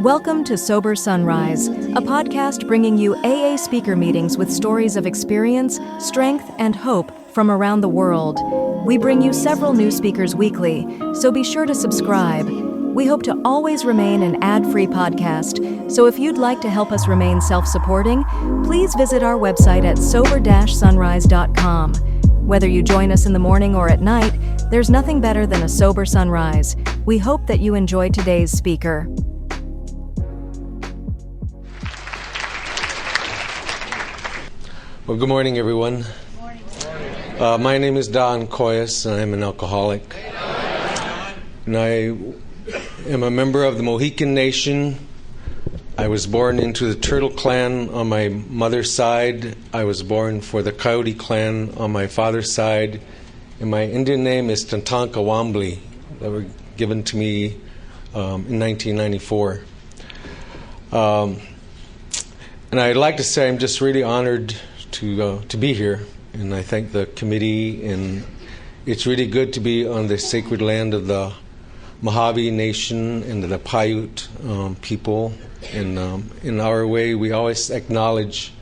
Welcome to Sober Sunrise, a podcast bringing you AA speaker meetings with stories of experience, strength, and hope from around the world. We bring you several new speakers weekly, so be sure to subscribe. We hope to always remain an ad-free podcast, so if you'd like to help us remain self-supporting, please visit our website at sober-sunrise.com. Whether you join us in the morning or at night, there's nothing better than a sober sunrise. We hope that you enjoy today's speaker. Well, good morning, everyone. Good morning. My name is Don Coyas, and I'm an alcoholic. And I am a member of the Mohican Nation. I was born into the Turtle Clan on my mother's side. I was born for the Coyote Clan on my father's side. And my Indian name is Tantanka Wambly, that were given to me in 1994. And I'd like to say I'm just really honored to be here, and I thank the committee, and it's really good to be on the sacred land of the Mojave Nation and the Paiute people. And in our way, we always acknowledge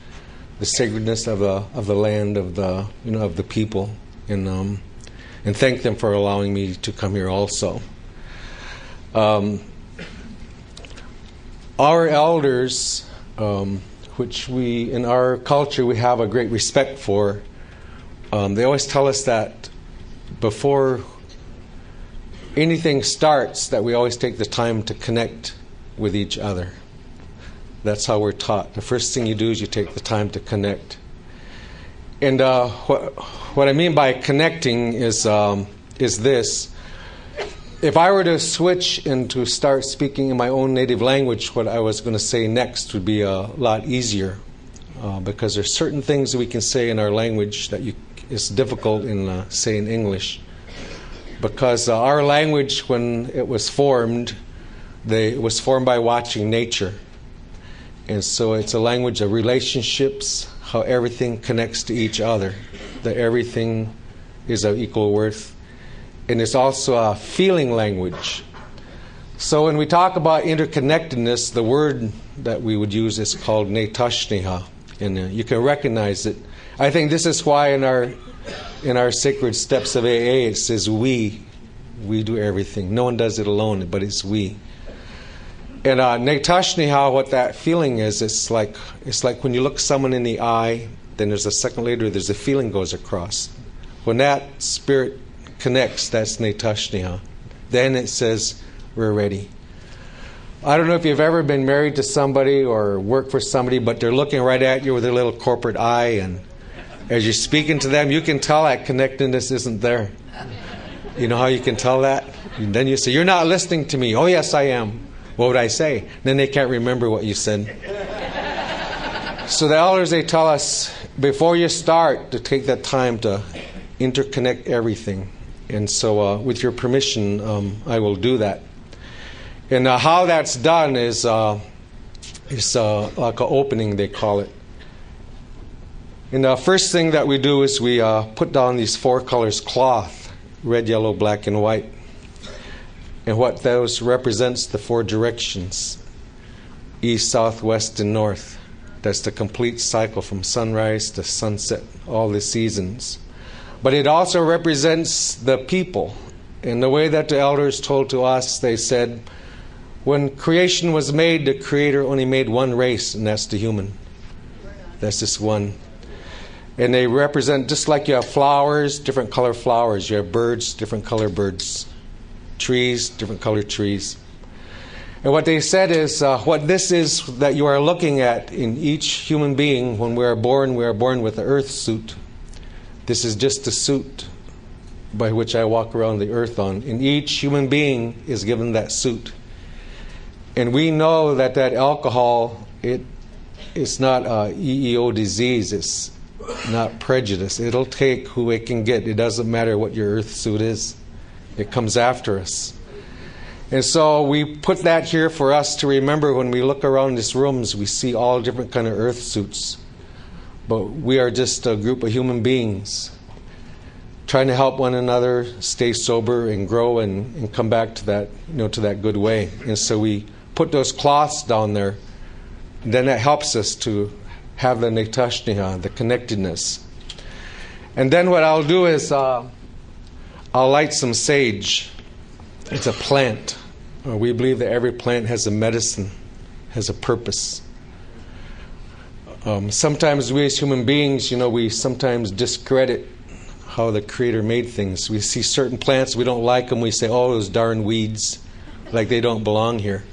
the sacredness of the land of the people, and thank them for allowing me to come here also. Our elders, which we, in our culture, we have a great respect for. They always tell us that before anything starts, that we always take the time to connect with each other. That's how we're taught. The first thing you do is you take the time to connect. And what I mean by connecting is this. If I were to switch and to start speaking in my own native language, what I was going to say next would be a lot easier, because there's certain things that we can say in our language that is difficult in saying English. Because our language, when it was formed, it was formed by watching nature. And so it's a language of relationships, how everything connects to each other, that everything is of equal worth. And it's also a feeling language. So when we talk about interconnectedness, the word that we would use is called netashniha, and you can recognize it. I think this is why in our sacred steps of AA it says we do everything. No one does it alone, but it's we. And netashniha, what that feeling is, it's like when you look someone in the eye, then there's a second later, there's a feeling goes across. When that spirit connects, that's netashniha. Then it says, we're ready. I don't know if you've ever been married to somebody or worked for somebody, but they're looking right at you with their little corporate eye, and as you're speaking to them, you can tell that connectedness isn't there. You know how you can tell that? And then you say, you're not listening to me. Oh, yes, I am. What would I say? Then they can't remember what you said. So the elders, they tell us, before you start, to take that time to interconnect everything. And so with your permission, I will do that. And how that's done is like an opening, they call it. And the first thing that we do is we put down these 4 colors cloth, red, yellow, black, and white. And what those represents the 4 directions, east, south, west, and north. That's the complete cycle from sunrise to sunset, all the seasons. But it also represents the people. In the way that the elders told to us, they said, when creation was made, the Creator only made one race, and that's the human. That's just one. And they represent, just like you have flowers, different color flowers. You have birds, different color birds. Trees, different color trees. And what they said is, what this is that you are looking at in each human being, when we are born with the earth suit. This is just a suit by which I walk around the earth on. And each human being is given that suit. And we know that alcohol, it's not a EEO disease. It's not prejudice. It'll take who it can get. It doesn't matter what your earth suit is. It comes after us. And so we put that here for us to remember when we look around these rooms, we see all different kind of earth suits. But we are just a group of human beings trying to help one another stay sober and grow and come back to that, to that good way. And so we put those cloths down there, and then that helps us to have the netashniha, the connectedness. And then what I'll do is I'll light some sage. It's a plant. We believe that every plant has a medicine, has a purpose. Sometimes we as human beings, we sometimes discredit how the Creator made things. We see certain plants, we don't like them, we say, oh, those darn weeds, like they don't belong here.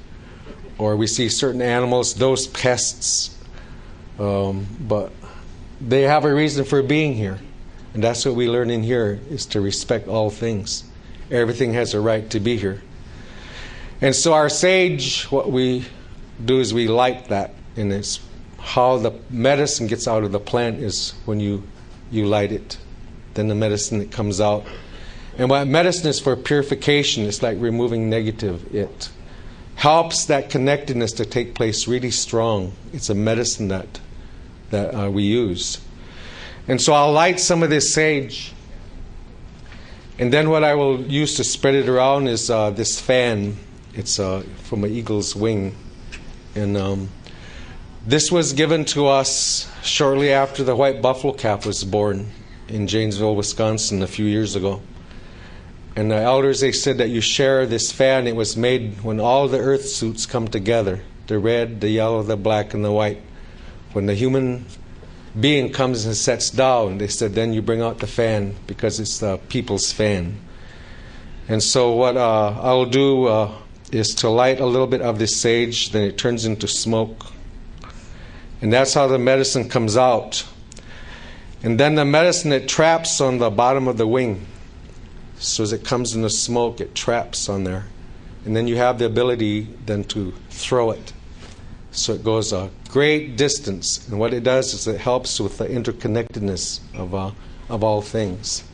Or we see certain animals, those pests, but they have a reason for being here. And that's what we learn in here, is to respect all things. Everything has a right to be here. And so our sage, what we do is we light that, and it's how the medicine gets out of the plant is when you light it. Then the medicine that comes out. And what medicine is for purification, it's like removing negative. It helps that connectedness to take place really strong. It's a medicine that we use. And so I'll light some of this sage. And then what I will use to spread it around is this fan. It's from an eagle's wing. And this was given to us shortly after the white buffalo calf was born in Janesville, Wisconsin a few years ago. And the elders, they said that you share this fan. It was made when all the earth suits come together. The red, the yellow, the black, and the white. When the human being comes and sets down, they said, then you bring out the fan, because it's the people's fan. And so what I'll do is to light a little bit of this sage, then it turns into smoke. And that's how the medicine comes out. And then the medicine, it traps on the bottom of the wing. So as it comes in the smoke, it traps on there. And then you have the ability then to throw it. So it goes a great distance. And what it does is it helps with the interconnectedness of all things.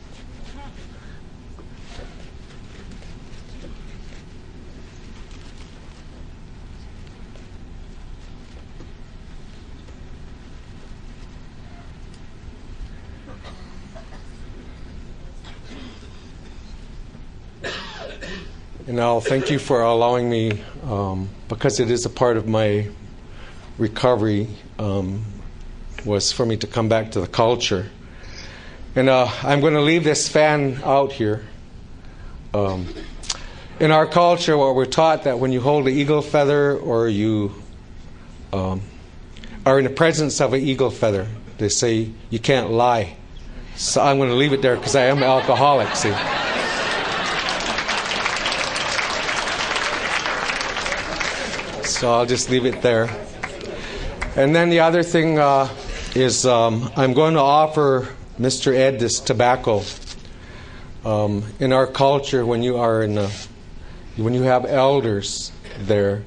And I'll thank you for allowing me, because it is a part of my recovery, was for me to come back to the culture. And I'm going to leave this fan out here. In our culture, what we're taught that when you hold an eagle feather or you are in the presence of an eagle feather, they say you can't lie. So I'm going to leave it there because I am an alcoholic, see. So I'll just leave it there. And then the other thing is I'm going to offer Mr. Ed this tobacco. In our culture, when you are when you have elders there,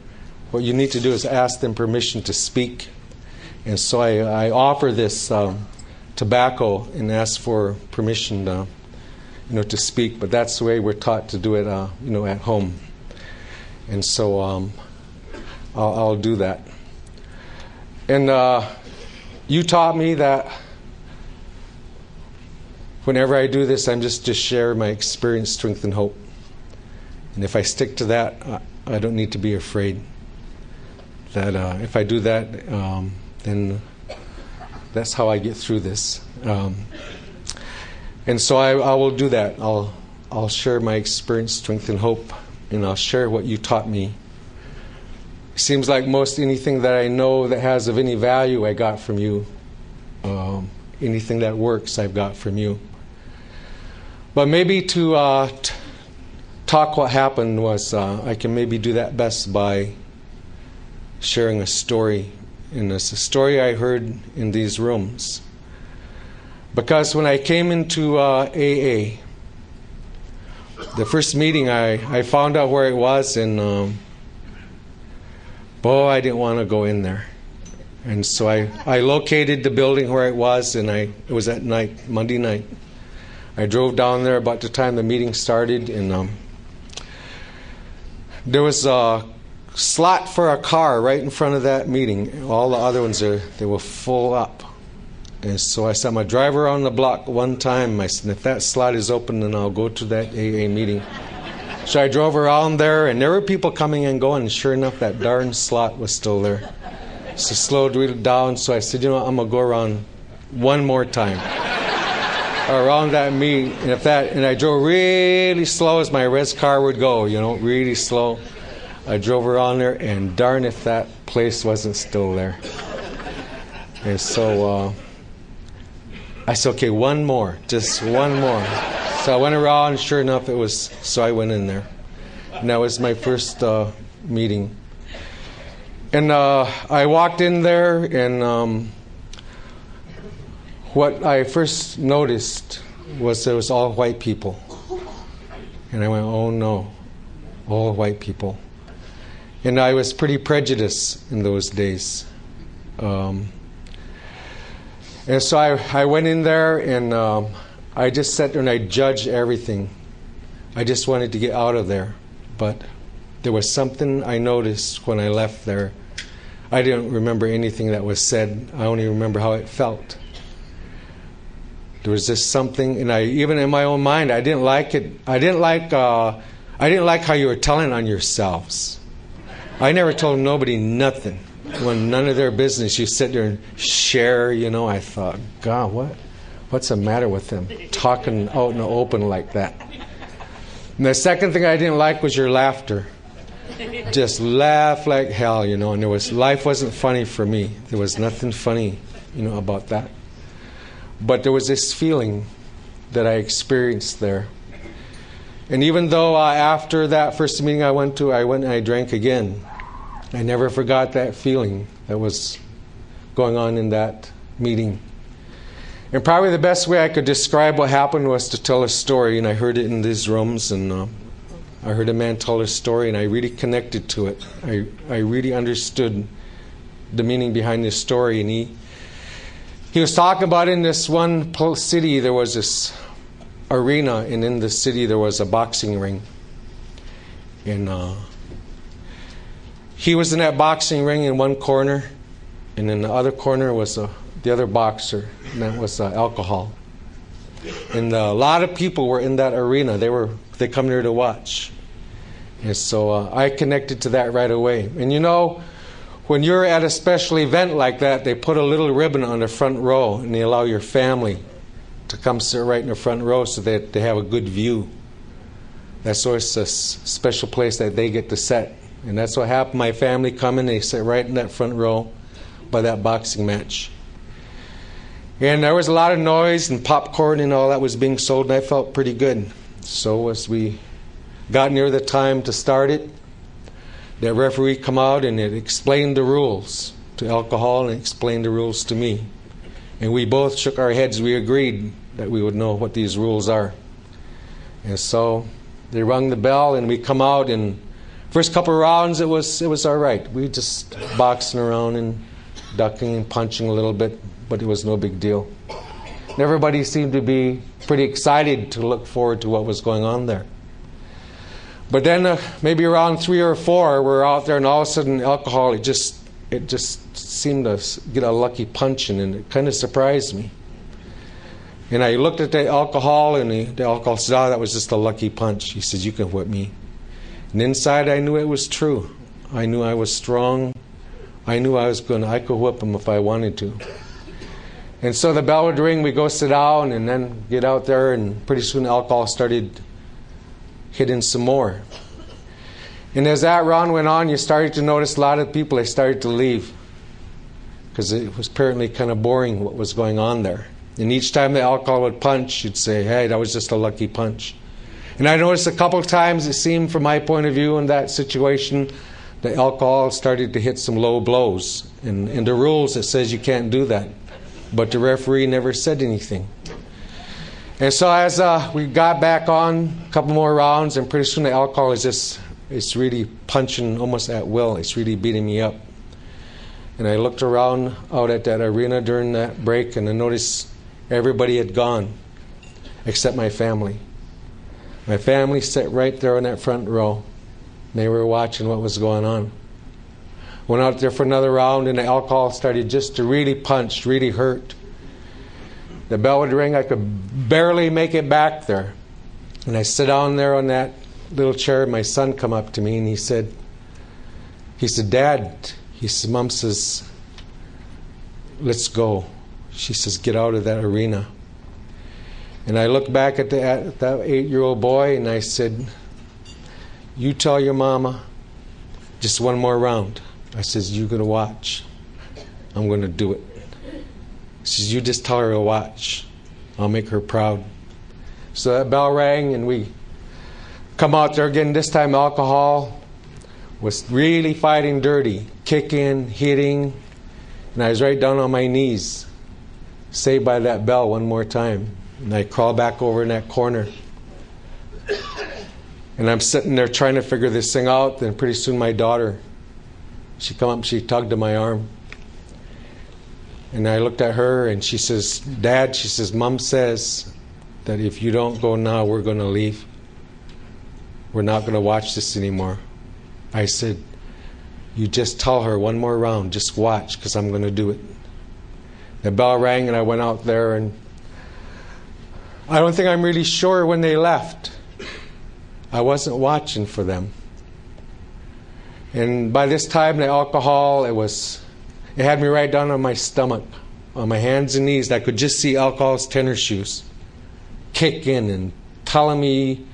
what you need to do is ask them permission to speak. And so I offer this tobacco and ask for permission to speak. But that's the way we're taught to do it at home. And so I'll do that. And you taught me that whenever I do this, I'm just to share my experience, strength, and hope. And if I stick to that, I don't need to be afraid. That if I do that, then that's how I get through this. And so I will do that. I'll share my experience, strength, and hope, and I'll share what you taught me. It seems like most anything that I know that has of any value I got from you. Anything that works I've got from you. But maybe to talk what happened was I can maybe do that best by sharing a story. And it's a story I heard in these rooms. Because when I came into AA, the first meeting I found out where it was, and I didn't want to go in there. And so I located the building where it was, and it was at night, Monday night. I drove down there about the time the meeting started, and there was a slot for a car right in front of that meeting. All the other ones they were full up. And so I said, I'm going to drive around the block one time. I said, if that slot is open, then I'll go to that AA meeting. So I drove around there, and there were people coming and going, and sure enough, that darn slot was still there. So slowed really down, so I said, I'm going to go around one more time. Around that meeting, and I drove really slow as my res car would go, really slow. I drove around there, and darn if that place wasn't still there. And so I said, okay, one more, just one more. So I went around, and sure enough, it was, so I went in there. And that was my first meeting. And I walked in there, and what I first noticed was there was all white people. And I went, oh no, all white people. And I was pretty prejudiced in those days. And so I went in there, and I just sat there and I judged everything. I just wanted to get out of there. But there was something I noticed when I left there. I didn't remember anything that was said. I only remember how it felt. There was just something, and even in my own mind, I didn't like it. I didn't like how you were telling on yourselves. I never told nobody nothing. When none of their business, you sit there and share, I thought, God, what's the matter with them? Talking out in the open like that. And the second thing I didn't like was your laughter. Just laugh like hell, and life wasn't funny for me. There was nothing funny, about that. But there was this feeling that I experienced there. And even though after that first meeting I went and I drank again, I never forgot that feeling that was going on in that meeting. And probably the best way I could describe what happened was to tell a story, and I heard it in these rooms, and I heard a man tell a story, and I really connected to it. I really understood the meaning behind this story, and he was talking about in this one city there was this arena, and in the city there was a boxing ring. And he was in that boxing ring in one corner, and in the other corner was the other boxer, and that was alcohol. And a lot of people were in that arena. They come there to watch. And so I connected to that right away. And when you're at a special event like that, they put a little ribbon on the front row, and they allow your family to come sit right in the front row so that they have a good view. That's always a special place that they get to sit. And that's what happened. My family come in, they sit right in that front row by that boxing match. And there was a lot of noise and popcorn and all that was being sold, and I felt pretty good. So as we got near the time to start it, the referee come out and it explained the rules to alcohol and explained the rules to me. And we both shook our heads. We agreed that we would know what these rules are. And so they rung the bell and we come out, and first couple of rounds it was all right. We just boxing around and ducking and punching a little bit, but it was no big deal. And everybody seemed to be pretty excited to look forward to what was going on there. But then maybe around 3 or 4, we're out there, and all of a sudden alcohol, it just seemed to get a lucky punch in, and it kind of surprised me. And I looked at the alcohol, and the alcohol said, that was just a lucky punch. He says, you can whip me. And inside I knew it was true. I knew I was strong. I knew I could whip him if I wanted to. And so the bell would ring, we go sit down, and then get out there, and pretty soon alcohol started hitting some more. And as that round went on, you started to notice a lot of people, they started to leave, because it was apparently kind of boring what was going on there. And each time the alcohol would punch, you'd say, hey, that was just a lucky punch. And I noticed a couple of times, it seemed from my point of view in that situation, the alcohol started to hit some low blows. And in the rules it says you can't do that. But the referee never said anything. And so as we got back on a couple more rounds, and pretty soon the alcohol it's really punching almost at will. It's really beating me up. And I looked around out at that arena during that break, and I noticed everybody had gone except my family. My family sat right there in that front row. They were watching what was going on. Went out there for another round, and the alcohol started just to really punch, really hurt. The bell would ring. I could barely make it back there. And I sit down there on that little chair. My son come up to me and he said, Dad, he says, Mom says, let's go. She says, get out of that arena. And I looked back at that 8-year-old boy and I said, you tell your mama just one more round. I says, you're going to watch. I'm going to do it. She says, you just tell her to watch. I'll make her proud. So that bell rang and we come out there again. This time alcohol was really fighting dirty, kicking, hitting. And I was right down on my knees, saved by that bell one more time. And I crawled back over in that corner. And I'm sitting there trying to figure this thing out. Then pretty soon my daughter, she come up, she tugged at my arm. And I looked at her and she says, Dad, she says, Mom says that if you don't go now, we're going to leave. We're not going to watch this anymore. I said, you just tell her one more round, just watch, because I'm going to do it. The bell rang and I went out there, and I don't think I'm really sure when they left. I wasn't watching for them. And by this time, the alcohol, it had me right down on my stomach, on my hands and knees. I could just see alcohol's tennis shoes kicking and telling me,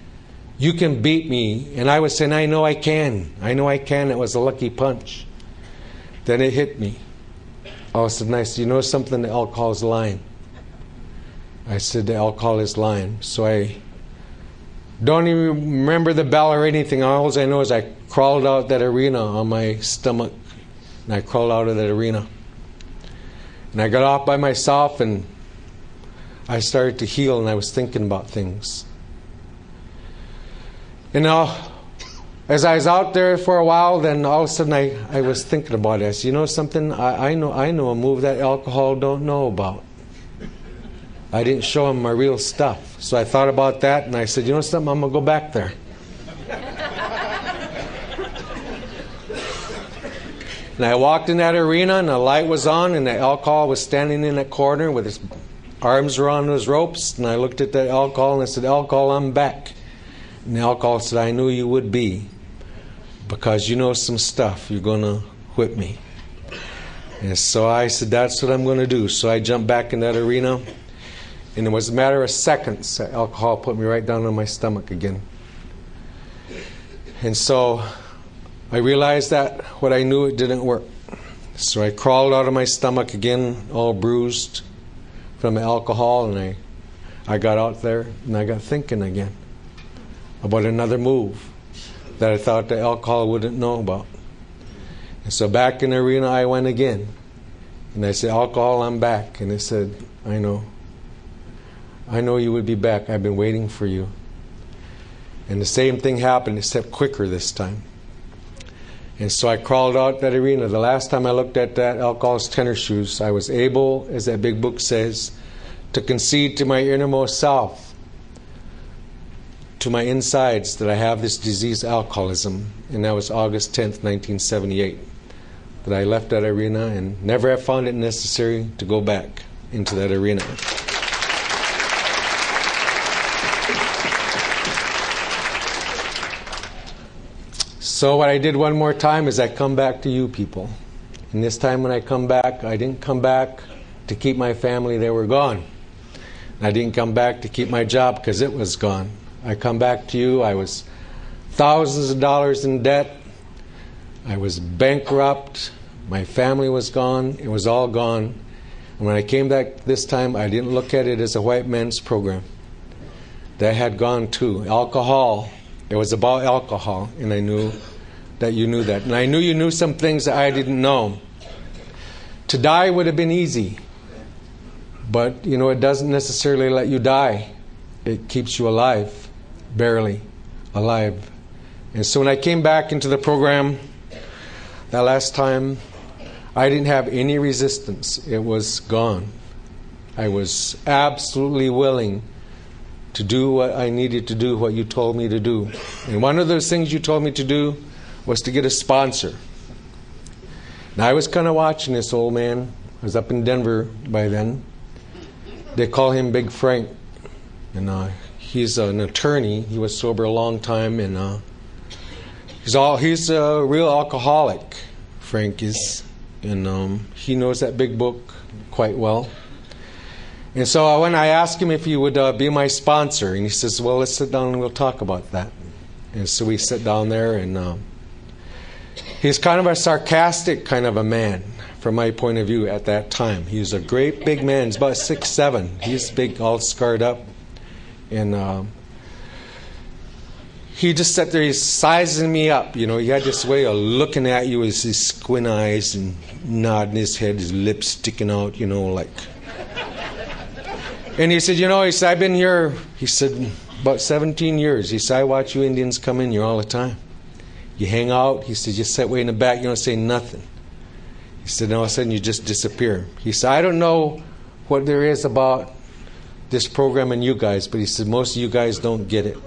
you can beat me. And I was saying, I know I can. I know I can. It was a lucky punch. Then it hit me. All of a sudden I said, you know something? The alcohol is lying. I said, the alcohol is lying. So I don't even remember the bell or anything. All I know is I crawled out that arena on my stomach. And I crawled out of that arena. And I got off by myself and I started to heal, and I was thinking about things. You know, as I was out there for a while, then all of a sudden I was thinking about it. I said, you know something? I know a move that alcohol don't know about. I didn't show him my real stuff. So I thought about that, and I said, you know something? I'm going to go back there. And I walked in that arena, and the light was on, and the alcohol was standing in that corner with his arms around his ropes. And I looked at that alcohol, and I said, alcohol, I'm back. And the alcohol said, I knew you would be, because you know some stuff. You're going to whip me. And so I said, that's what I'm going to do. So I jumped back in that arena, and it was a matter of seconds. That alcohol put me right down on my stomach again. And so I realized that what I knew, it didn't work. So I crawled out of my stomach again, all bruised from the alcohol, and I got out there, and I got thinking again about another move that I thought the alcohol wouldn't know about. And so back in the arena I went again. And I said, alcohol, I'm back. And it said, I know you would be back. I've been waiting for you. And the same thing happened, except quicker this time. And so I crawled out that arena. The last time I looked at that alcohol's tennis shoes, I was able, as that big book says, to concede to my innermost self, to my insides, that I have this disease, alcoholism. And that was August 10th, 1978, that I left that arena and never have found it necessary to go back into that arena. So what I did one more time is I come back to you people. And this time when I come back, I didn't come back to keep my family. They were gone. I didn't come back to keep my job because it was gone. I come back to you. I was thousands of dollars in debt. I was bankrupt. My family was gone. It was all gone. And when I came back this time, I didn't look at it as a white man's program. That had gone too. Alcohol. It was about alcohol, and I knew that you knew that. And I knew you knew some things that I didn't know. To die would have been easy. But, you know, it doesn't necessarily let you die. It keeps you alive, barely alive. And so when I came back into the program that last time, I didn't have any resistance. It was gone. I was absolutely willing to do what I needed to do, what you told me to do. And one of those things you told me to do was to get a sponsor. Now I was kind of watching this old man. I was up in Denver by then. They call him Big Frank. And he's an attorney. He was sober a long time, and he's a real alcoholic, Frank is. And he knows that big book quite well. And so when I asked him if he would be my sponsor, and he says, well, let's sit down and we'll talk about that. And so we sit down there, and he's kind of a sarcastic kind of a man, from my point of view at that time. He was a great big man. He's about 6'7". He's big, all scarred up. And he just sat there, he's sizing me up. You know, he had this way of looking at you with his squint eyes and nodding his head, his lips sticking out, you know, like. And he said, you know, he said, I've been here, he said, about 17 years. He said, I watch you Indians come in here all the time. You hang out. He said, you sit way in the back, you don't say nothing. He said, and all of a sudden you just disappear. He said, I don't know what there is about this program and you guys, but he said, most of you guys don't get it.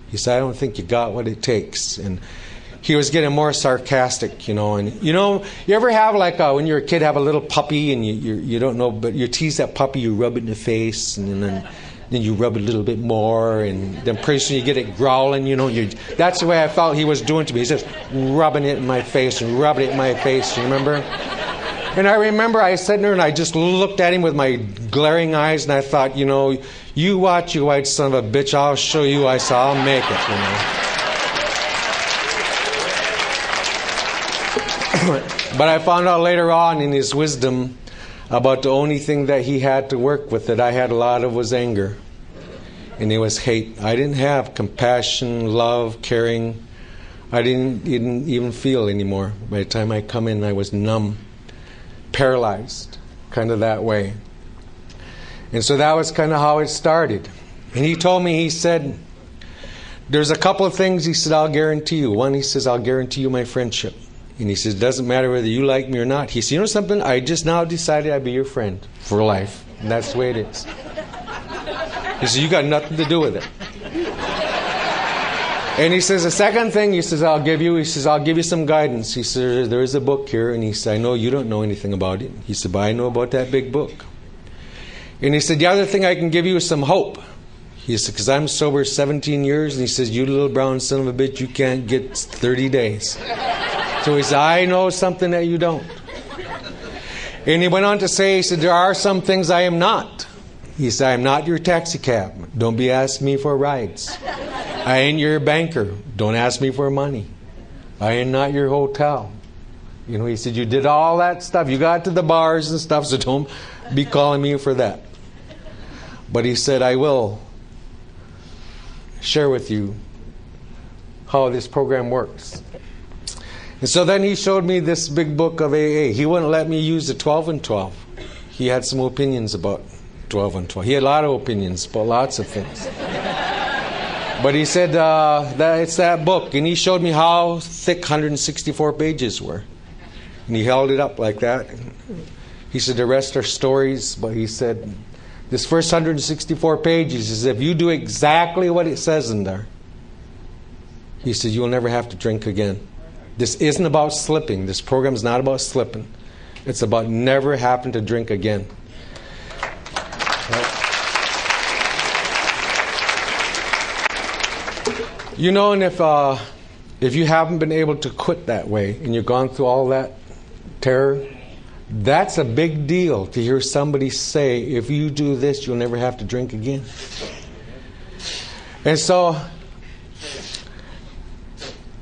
He said, I don't think you got what it takes. And he was getting more sarcastic, you know. And, you know, you ever have, like, when you're a kid, have a little puppy and you don't know, but you tease that puppy, you rub it in the face, and then you rub it a little bit more, and then pretty soon you get it growling, you know. That's the way I felt he was doing to me. He's just rubbing it in my face and rubbing it in my face, you remember? And I remember I sat there and I just looked at him with my glaring eyes, and I thought, you know, you watch, you white son of a bitch, I'll show you. I said, I'll make it, you know. But I found out later on in his wisdom about the only thing that he had to work with that I had a lot of was anger. And it was hate. I didn't have compassion, love, caring. I didn't even feel anymore. By the time I come in, I was numb, paralyzed, kind of that way. And so that was kind of how it started. And he told me, he said, there's a couple of things, he said, I'll guarantee you. One, he says, I'll guarantee you my friendship. And he says, it doesn't matter whether you like me or not. He said, you know something? I just now decided I'd be your friend for life. And that's the way it is. He said, you got nothing to do with it. And he says, the second thing, he says, I'll give you some guidance. He says, there is a book here. And he said, I know you don't know anything about it. He said, but I know about that big book. And he said, the other thing I can give you is some hope. He said, because I'm sober 17 years. And he says, you little brown son of a bitch, you can't get 30 days. So he said, I know something that you don't. And he went on to say, he said, there are some things I am not. He said, I am not your taxi cab. Don't be asking me for rides. I ain't your banker. Don't ask me for money. I am not your hotel. You know, he said, you did all that stuff. You got to the bars and stuff, so don't be calling me for that. But he said, I will share with you how this program works. And so then he showed me this big book of AA. He wouldn't let me use the 12 and 12. He had some opinions about 12 and 12. He had a lot of opinions about lots of things. But he said that it's that book. And he showed me how thick 164 pages were. And he held it up like that. He said the rest are stories. But he said this first 164 pages is if you do exactly what it says in there, he said you'll never have to drink again. This isn't about slipping. This program is not about slipping. It's about never having to drink again. Right? You know, and if you haven't been able to quit that way and you've gone through all that terror, that's a big deal to hear somebody say, if you do this, you'll never have to drink again. And so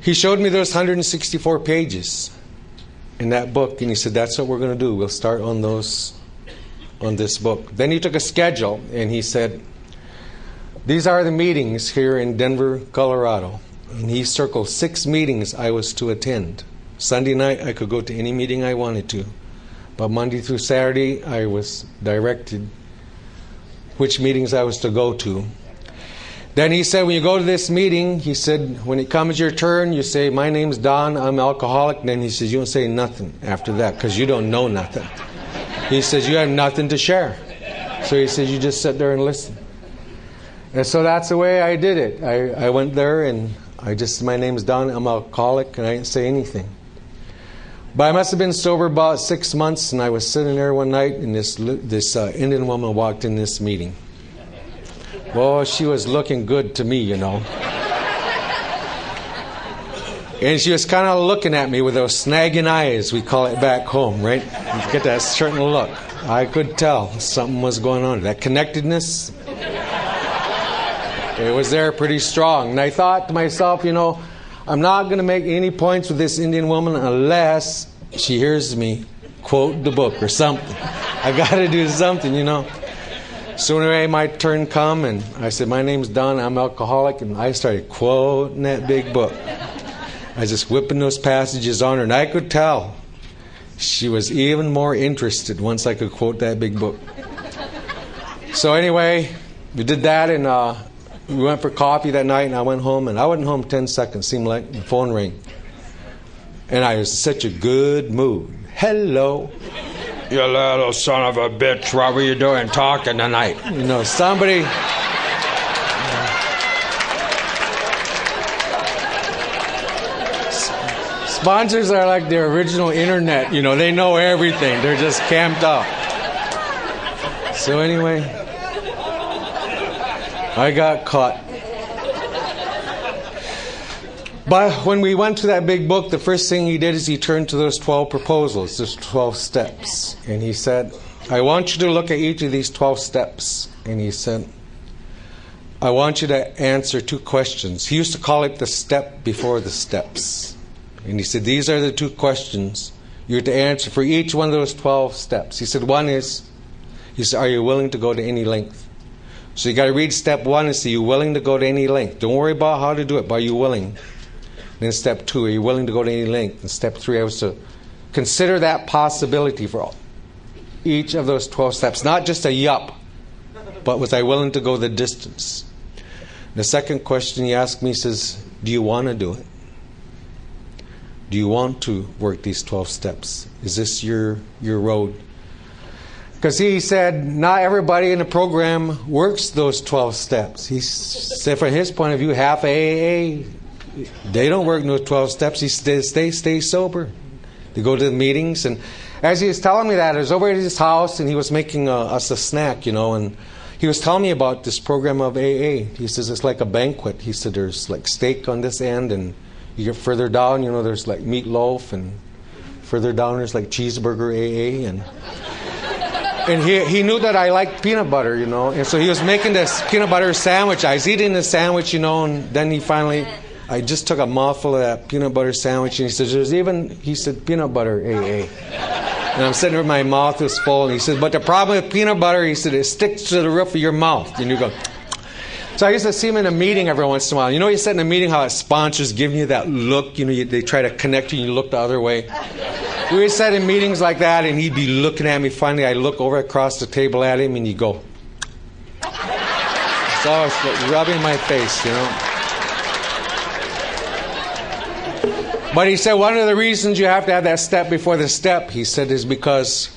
he showed me those 164 pages in that book, and he said, that's what we're going to do. We'll start on this book. Then he took a schedule, and he said, these are the meetings here in Denver, Colorado. And he circled 6 meetings I was to attend. Sunday night, I could go to any meeting I wanted to. But Monday through Saturday, I was directed which meetings I was to go to. Then he said, when you go to this meeting, he said, when it comes your turn, you say, my name's Don, I'm alcoholic. And then he says, you don't say nothing after that because you don't know nothing. He says, you have nothing to share. So he says, you just sit there and listen. And so that's the way I did it. I went there and my name's Don, I'm alcoholic, and I didn't say anything. But I must have been sober about 6 months, and I was sitting there one night, and this Indian woman walked in this meeting. Well, she was looking good to me, you know. And she was kind of looking at me with those snagging eyes, we call it back home, right? You get that certain look. I could tell something was going on. That connectedness, it was there pretty strong. And I thought to myself, you know, I'm not going to make any points with this Indian woman unless she hears me quote the book or something. I got to do something, you know. So anyway, my turn come, and I said, my name's Don, I'm alcoholic, and I started quoting that big book. I was just whipping those passages on her, and I could tell she was even more interested once I could quote that big book. So anyway, we did that, and we went for coffee that night, and I went home, and I wasn't home 10 seconds. Seemed like the phone rang. And I was in such a good mood. Hello. You little son of a bitch, what were you doing talking tonight? You know, somebody... Sponsors are like the original internet, you know, they know everything. They're just camped out. So anyway, I got caught. But when we went to that big book, the first thing he did is he turned to those 12 proposals, those 12 steps. And he said, I want you to look at each of these 12 steps. And he said, I want you to answer 2 questions. He used to call it the step before the steps. And he said, these are the 2 questions you're to answer for each one of those 12 steps. He said, one is, he said, are you willing to go to any length? So you got to read step 1 and say, are you willing to go to any length? Don't worry about how to do it, but are you willing? Then step 2, are you willing to go to any length? And step 3, I was to consider that possibility for each of those 12 steps. Not just a yup, but was I willing to go the distance? The second question he asked me, he says, do you want to do it? Do you want to work these 12 steps? Is this your road? Because he said not everybody in the program works those 12 steps. He said from his point of view, half AA, they don't work those 12 steps. He said stay sober. They go to the meetings. And as he was telling me that, I was over at his house, and he was making us a snack, you know, and he was telling me about this program of AA. He says it's like a banquet. He said there's like steak on this end, and you get further down, you know, there's like meatloaf, and further down there's like cheeseburger AA, and he knew that I liked peanut butter, you know, and so he was making this peanut butter sandwich. I was eating the sandwich, you know, and then I just took a mouthful of that peanut butter sandwich, and he said, he said, peanut butter AA. And I'm sitting there, my mouth was full, and he said, but the problem with peanut butter, he said, it sticks to the roof of your mouth, and you go... So I used to see him in a meeting every once in a while. You know, you sit in a meeting, how sponsors give you that look, you know, they try to connect you and you look the other way. We sat in meetings like that, and he'd be looking at me. Finally, I look over across the table at him, and he'd go. So I was rubbing my face, you know. But he said one of the reasons you have to have that step before the step, he said, is because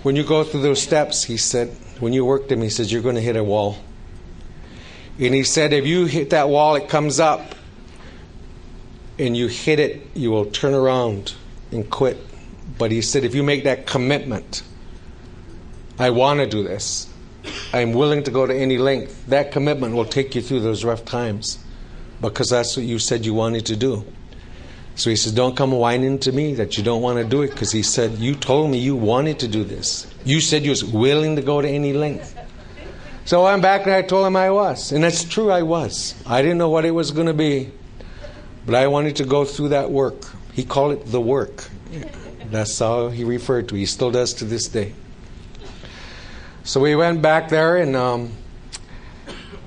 when you go through those steps, he said, when you work them, he says, you're going to hit a wall. And he said, if you hit that wall, it comes up, and you hit it, you will turn around and quit. But he said, if you make that commitment, I want to do this, I'm willing to go to any length, that commitment will take you through those rough times, because that's what you said you wanted to do. So he says, don't come whining to me that you don't want to do it, because he said, you told me you wanted to do this. You said you was willing to go to any length. So I went back and I told him I was. And that's true, I was. I didn't know what it was going to be. But I wanted to go through that work. He called it the work. That's how he referred to it. He still does to this day. So we went back there, and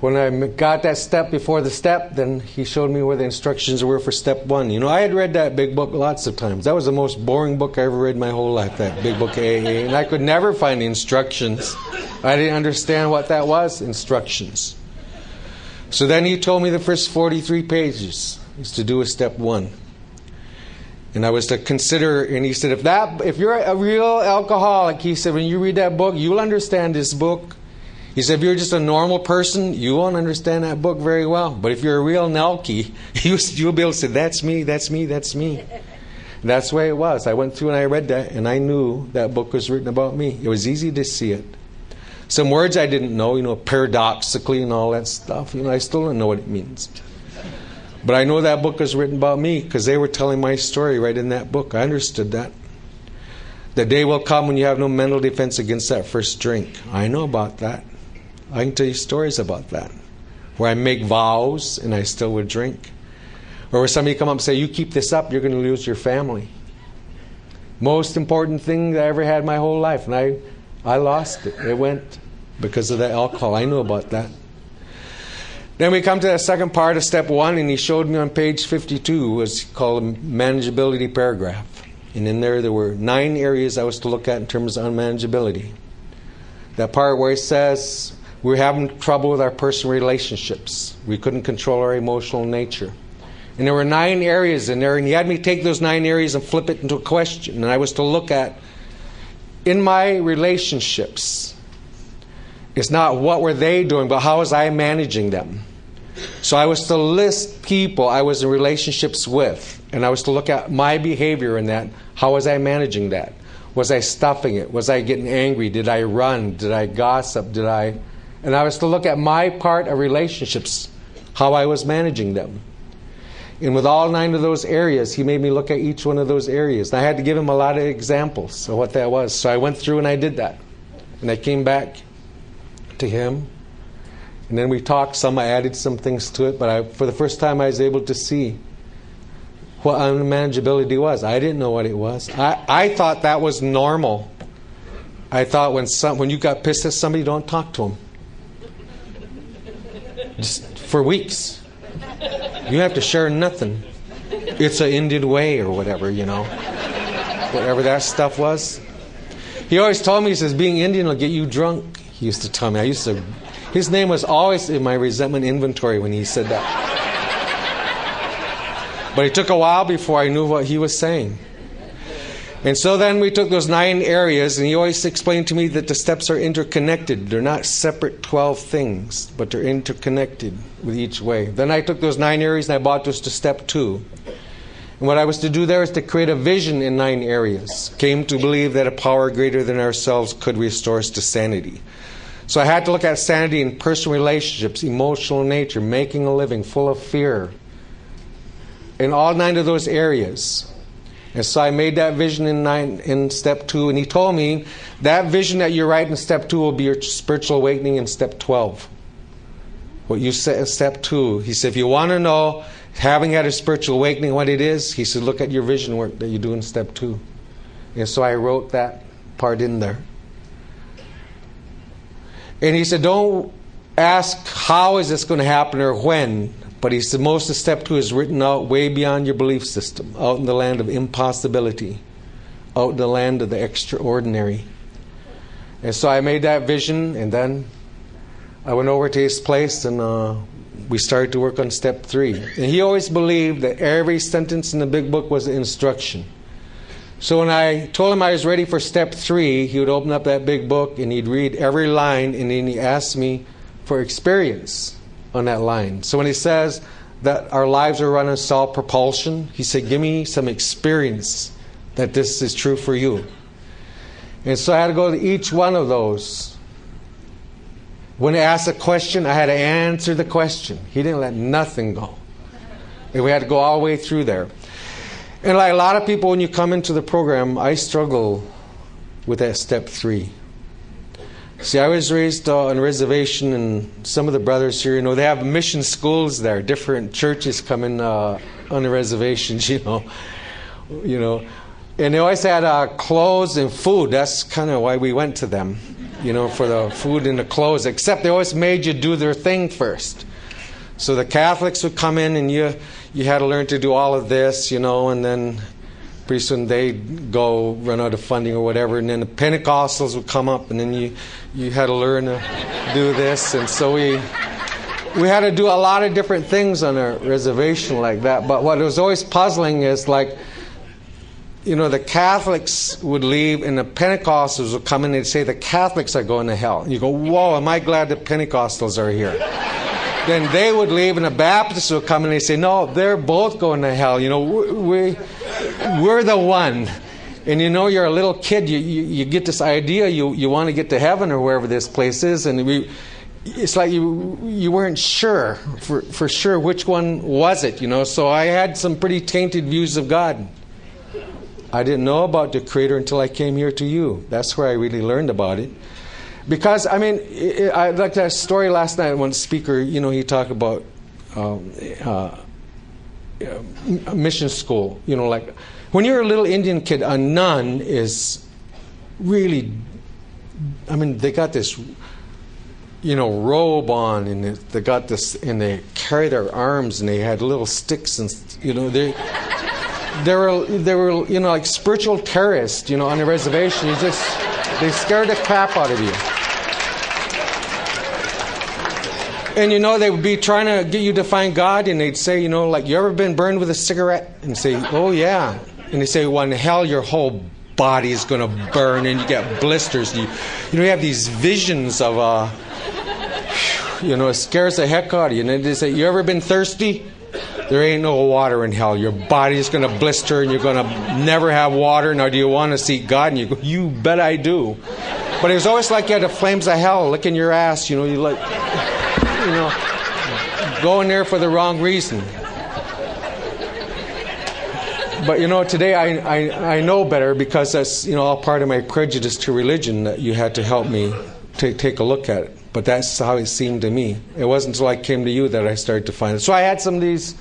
when I got that step before the step, then he showed me where the instructions were for step 1. You know, I had read that big book lots of times. That was the most boring book I ever read in my whole life, that big book AA. And I could never find the instructions. I didn't understand what that was, instructions. So then he told me the first 43 pages is to do with step 1. And I was to consider, and he said, if you're a real alcoholic, he said, when you read that book, you'll understand this book. He said, if you're just a normal person, you won't understand that book very well. But if you're a real Nelkie, you'll be able to say, that's me, that's me, that's me. And that's the way it was. I went through and I read that, and I knew that book was written about me. It was easy to see it. Some words I didn't know, paradoxically and all that stuff. I still don't know what it means. But I know that book was written about me because they were telling my story right in that book. I understood that. The day will come when you have no mental defense against that first drink. I know about that. I can tell you stories about that. Where I make vows and I still would drink. Or where somebody come up and say, you keep this up, you're going to lose your family. Most important thing that I ever had my whole life. And I lost it. It went because of that alcohol. I knew about that. Then we come to the second part of step 1, and he showed me on page 52, was called a manageability paragraph. And in there were 9 areas I was to look at in terms of unmanageability. That part where he says we're having trouble with our personal relationships. We couldn't control our emotional nature. And there were 9 areas in there, and he had me take those 9 areas and flip it into a question. And I was to look at, in my relationships, it's not what were they doing, but how was I managing them. So I was to list people I was in relationships with, and I was to look at my behavior in that. How was I managing that? Was I stuffing it? Was I getting angry? Did I run? Did I gossip? And I was to look at my part of relationships, how I was managing them. And with all 9 of those areas, he made me look at each one of those areas. And I had to give him a lot of examples of what that was. So I went through and I did that. And I came back to him. And then we talked some. I added some things to it. But for the first time, I was able to see what unmanageability was. I didn't know what it was. I thought that was normal. I thought when you got pissed at somebody, don't talk to them. Just for weeks. You have to share nothing. It's an Indian way or whatever, Whatever that stuff was. He always told me, he says, being Indian will get you drunk. He used to tell me. His name was always in my resentment inventory when he said that. But it took a while before I knew what he was saying. And so then we took those 9 areas, and he always explained to me that the steps are interconnected. They're not separate 12 things, but they're interconnected with each way. Then I took those 9 areas and I brought those to step 2. And what I was to do there is to create a vision in 9 areas. Came to believe that a power greater than ourselves could restore us to sanity. So I had to look at sanity in personal relationships, emotional nature, making a living, full of fear. In all 9 of those areas. And so I made that vision in step 2, and he told me that vision that you write in step 2 will be your spiritual awakening in step 12. What you said in step 2, he said, if you want to know, having had a spiritual awakening, what it is, he said, look at your vision work that you do in step 2. And so I wrote that part in there. And he said, don't ask how is this going to happen or when. But he said most of step 2 is written out way beyond your belief system, out in the land of impossibility, out in the land of the extraordinary. And so I made that vision, and then I went over to his place, and we started to work on step 3. And he always believed that every sentence in the big book was an instruction. So when I told him I was ready for step 3, he would open up that big book, and he'd read every line, and then he asked me for experience on that line. So when he says that our lives are run on self-propulsion, he said, give me some experience that this is true for you. And so I had to go to each one of those. When he asked a question, I had to answer the question. He didn't let nothing go. And we had to go all the way through there. And like a lot of people, when you come into the program, I struggle with that step 3. See, I was raised on a reservation, and some of the brothers here, they have mission schools there. Different churches come in on the reservations, And they always had clothes and food. That's kind of why we went to them, for the food and the clothes. Except they always made you do their thing first. So the Catholics would come in, and you had to learn to do all of this, and then pretty soon they'd go run out of funding or whatever, and then the Pentecostals would come up, and then you had to learn to do this. And so we had to do a lot of different things on a reservation like that. But what was always puzzling is the Catholics would leave, and the Pentecostals would come in and they'd say the Catholics are going to hell. And you go, whoa, am I glad the Pentecostals are here. Then they would leave, and the Baptists would come in and they'd say, no, they're both going to hell. we're the one. And you know, you're a little kid, you get this idea, you want to get to heaven or wherever this place is, and it's like you weren't sure, for sure, which one was it, you know. So I had some pretty tainted views of God. I didn't know about the Creator until I came here to you. That's where I really learned about it. Because, I mean, I like that story last night, one speaker, you know, he talked about mission school, you know, like when you're a little Indian kid, a nun is really, I mean, they got this, you know, robe on, and they got this, and they carry their arms, and they had little sticks, and you know, they were, you know, like spiritual terrorists, you know, on the reservation. They scared the crap out of you. And you know, they would be trying to get you to find God, and they'd say, you know, like, you ever been burned with a cigarette? And say, oh yeah. And they say, well, in hell, your whole body is going to burn, and you get blisters. You know, you have these visions of, you know, it scares the heck out of you. And they say, you ever been thirsty? There ain't no water in hell. Your body's going to blister, and you're going to never have water. Now, do you want to see God? And you go, you bet I do. But it was always like you had the flames of hell licking your ass. You know, you like, you know, going there for the wrong reason. But you know, today I know better, because that's, you know, all part of my prejudice to religion, that you had to help me take a look at it. But that's how it seemed to me. It wasn't until I came to you that I started to find it. So I had some of these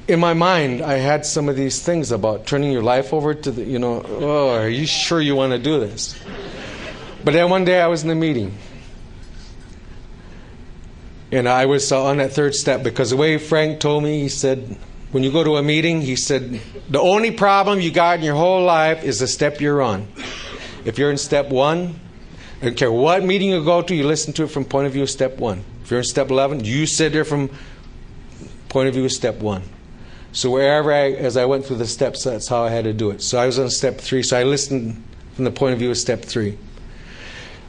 in my mind. I had some of these things about turning your life over to the, you know, oh, are you sure you want to do this? But then one day I was in a meeting, and I was on that third step, because the way Frank told me, he said, when you go to a meeting, he said, the only problem you got in your whole life is the step you're on. If you're in step 1, I don't care what meeting you go to, you listen to it from point of view of step 1. If you're in step 11, you sit there from point of view of step 1. So wherever as I went through the steps, that's how I had to do it. So I was on step 3, so I listened from the point of view of step 3.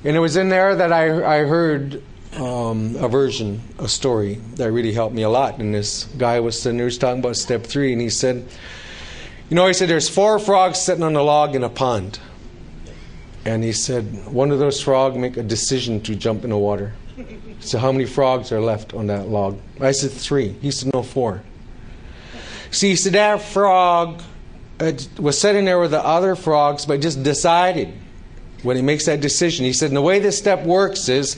And it was in there that I heard a version, a story that really helped me a lot. And this guy was sitting there, he was talking about step 3, and he said, you know, he said, there's 4 frogs sitting on a log in a pond. And he said, one of those frogs make a decision to jump in the water. So how many frogs are left on that log? I said 3. He said, no, 4. See, he said that frog was sitting there with the other frogs, but just decided when he makes that decision. He said, and the way this step works is,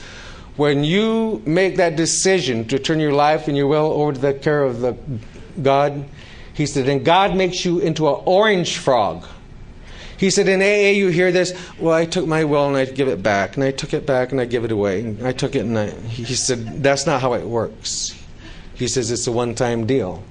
when you make that decision to turn your life and your will over to the care of the God, he said, and God makes you into an orange frog. He said, in AA you hear this, well, I took my will and I give it back, and I took it back and I give it away. And I took it and he said, that's not how it works. He says, it's a one-time deal.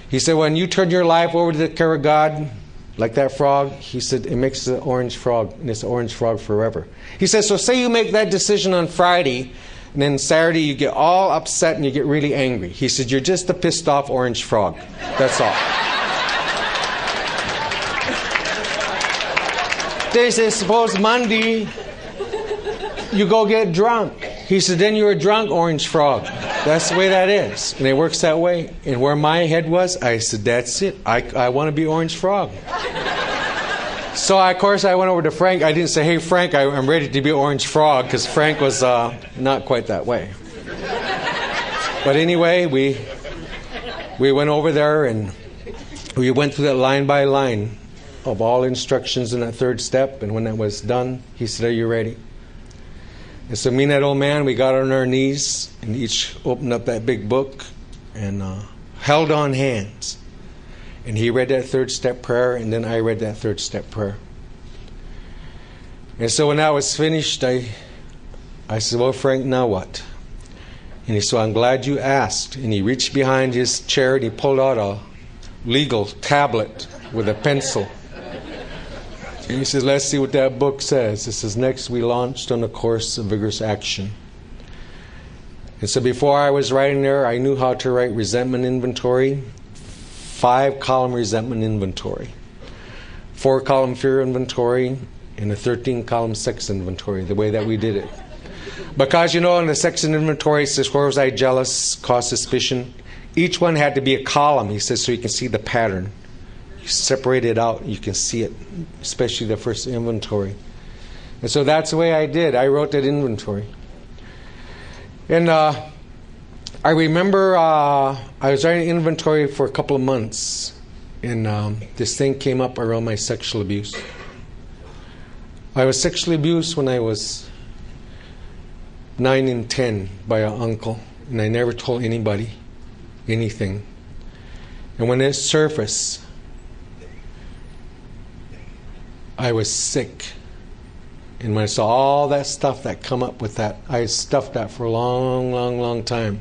He said, when you turn your life over to the care of God, like that frog, he said, it makes an orange frog, and it's an orange frog forever. He says, so say you make that decision on Friday, and then Saturday you get all upset and you get really angry. He said, you're just a pissed off orange frog. That's all. They said, suppose Monday you go get drunk. He said, then you're a drunk orange frog. That's the way that is. And it works that way. And where my head was, I said, that's it. I want to be orange frog. So, of course, I went over to Frank. I didn't say, hey, Frank, I'm ready to be orange frog, because Frank was not quite that way. But anyway, we went over there, and we went through that line by line of all instructions in that third step. And when that was done, he said, are you ready? And so me and that old man, we got on our knees and each opened up that big book and held on hands. And he read that third step prayer, and then I read that third step prayer. And so when that was finished, I said, well, Frank, now what? And he said, I'm glad you asked. And he reached behind his chair and he pulled out a legal tablet with a pencil. And he says, let's see what that book says. It says, next we launched on a course of vigorous action. And so before I was writing there, I knew how to write resentment inventory, 5-column resentment inventory, 4-column fear inventory, and a 13-column sex inventory, the way that we did it. Because, you know, in the sex inventory, it says, where was I jealous, caused suspicion? Each one had to be a column, he says, so you can see the pattern. You separate it out, you can see it, especially the first inventory. And so that's the way I did. I wrote that inventory. And I remember I was writing inventory for a couple of months, and this thing came up around my sexual abuse. I was sexually abused when I was 9 and 10 by an uncle, and I never told anybody anything. And when it surfaced, I was sick. And when I saw all that stuff that come up with that, I stuffed that for a long, long, long time.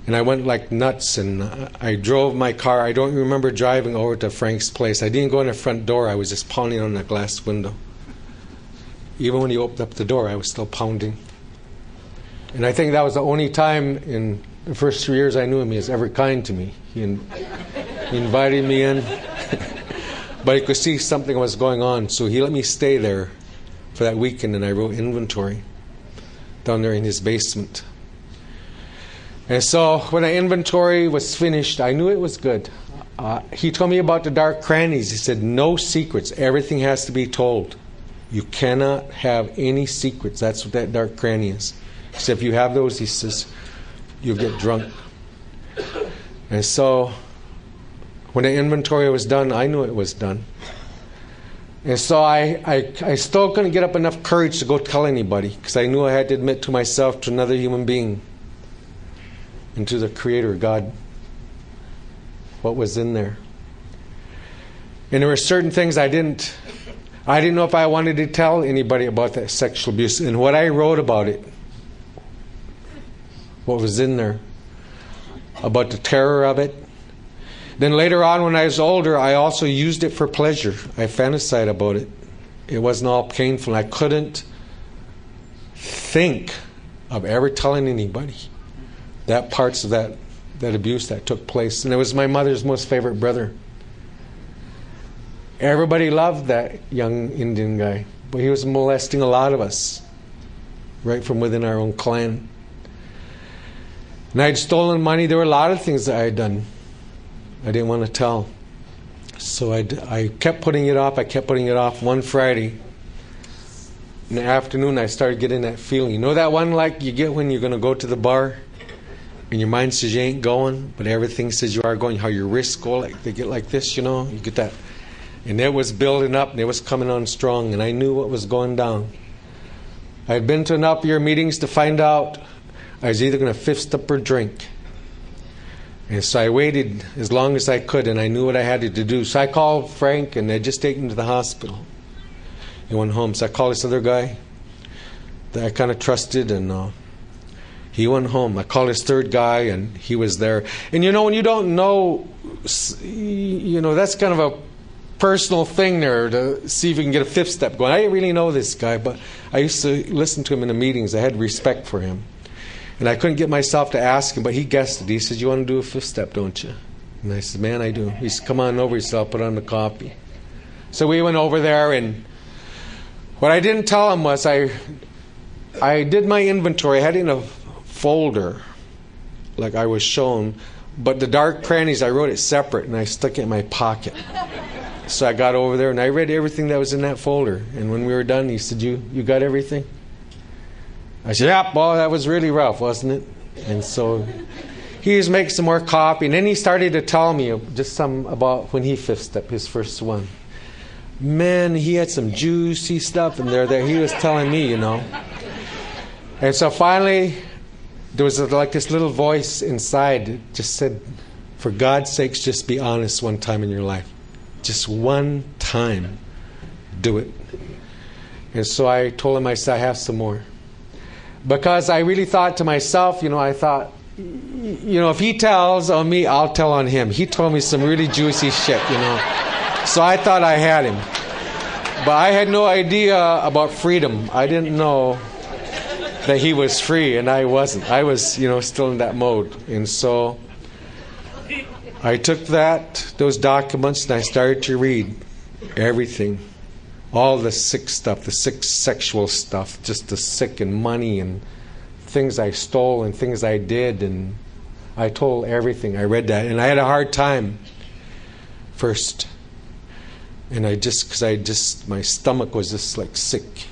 And I went like nuts, and I drove my car. I don't remember driving over to Frank's place. I didn't go in the front door. I was just pounding on the glass window. Even when he opened up the door, I was still pounding. And I think that was the only time in the first 3 years I knew him he was ever kind to me. He invited me in, but he could see something was going on, so he let me stay there for that weekend, and I wrote inventory down there in his basement. And so when the inventory was finished, I knew it was good. He told me about the dark crannies. He said, no secrets. Everything has to be told. You cannot have any secrets. That's what that dark cranny is. He said, if you have those, he says, you'll get drunk. And so when the inventory was done, I knew it was done. And so I still couldn't get up enough courage to go tell anybody, because I knew I had to admit to myself, to another human being, and to the Creator, God, what was in there. And there were certain things I didn't know if I wanted to tell anybody about that sexual abuse. And what I wrote about it, what was in there, about the terror of it. Then later on, when I was older, I also used it for pleasure. I fantasized about it. It wasn't all painful. I couldn't think of ever telling anybody that parts of that abuse that took place. And it was my mother's most favorite brother. Everybody loved that young Indian guy, but he was molesting a lot of us, right from within our own clan. And I had stolen money. There were a lot of things that I had done I didn't want to tell. So I kept putting it off. I kept putting it off. One Friday in the afternoon, I started getting that feeling. You know that one like you get when you're going to go to the bar and your mind says you ain't going, but everything says you are going, how your wrists go, like they get like this, you know? You get that. And it was building up and it was coming on strong, and I knew what was going down. I had been to enough of your meetings to find out I was either going to fifth step or drink. And so I waited as long as I could, and I knew what I had to do. So I called Frank, and they'd just taken him to the hospital. He went home. So I called this other guy that I kind of trusted, and he went home. I called his third guy, and he was there. And you know, when you don't know, you know, that's kind of a personal thing there to see if you can get a fifth step going. I didn't really know this guy, but I used to listen to him in the meetings. I had respect for him. And I couldn't get myself to ask him, but he guessed it. He said, you want to do a fifth step, don't you? And I said, man, I do. He said, come on over. He said, I'll put on the coffee. So we went over there, and what I didn't tell him was I did my inventory. I had it in a folder, like I was shown, but the dark crannies, I wrote it separate, and I stuck it in my pocket. So I got over there, and I read everything that was in that folder. And when we were done, he said, you got everything? I said, yeah, boy, that was really rough, wasn't it? And so he was making some more coffee, and then he started to tell me just some about when he fifth stepped, his first one. Man, he had some juicy stuff in there that he was telling me, you know. And so finally, there was like this little voice inside that just said, for God's sakes, just be honest one time in your life. Just one time. Do it. And so I told him, I said, I have some more. Because I really thought to myself, you know, I thought, you know, if he tells on me, I'll tell on him. He told me some really juicy shit, you know. So I thought I had him. But I had no idea about freedom. I didn't know that he was free, and I wasn't. I was, you know, still in that mode. And so I took those documents, and I started to read everything. All the sick stuff, the sick sexual stuff, just the sick and money and things I stole and things I did, and I told everything. I read that, and I had a hard time first. And my stomach was just like sick.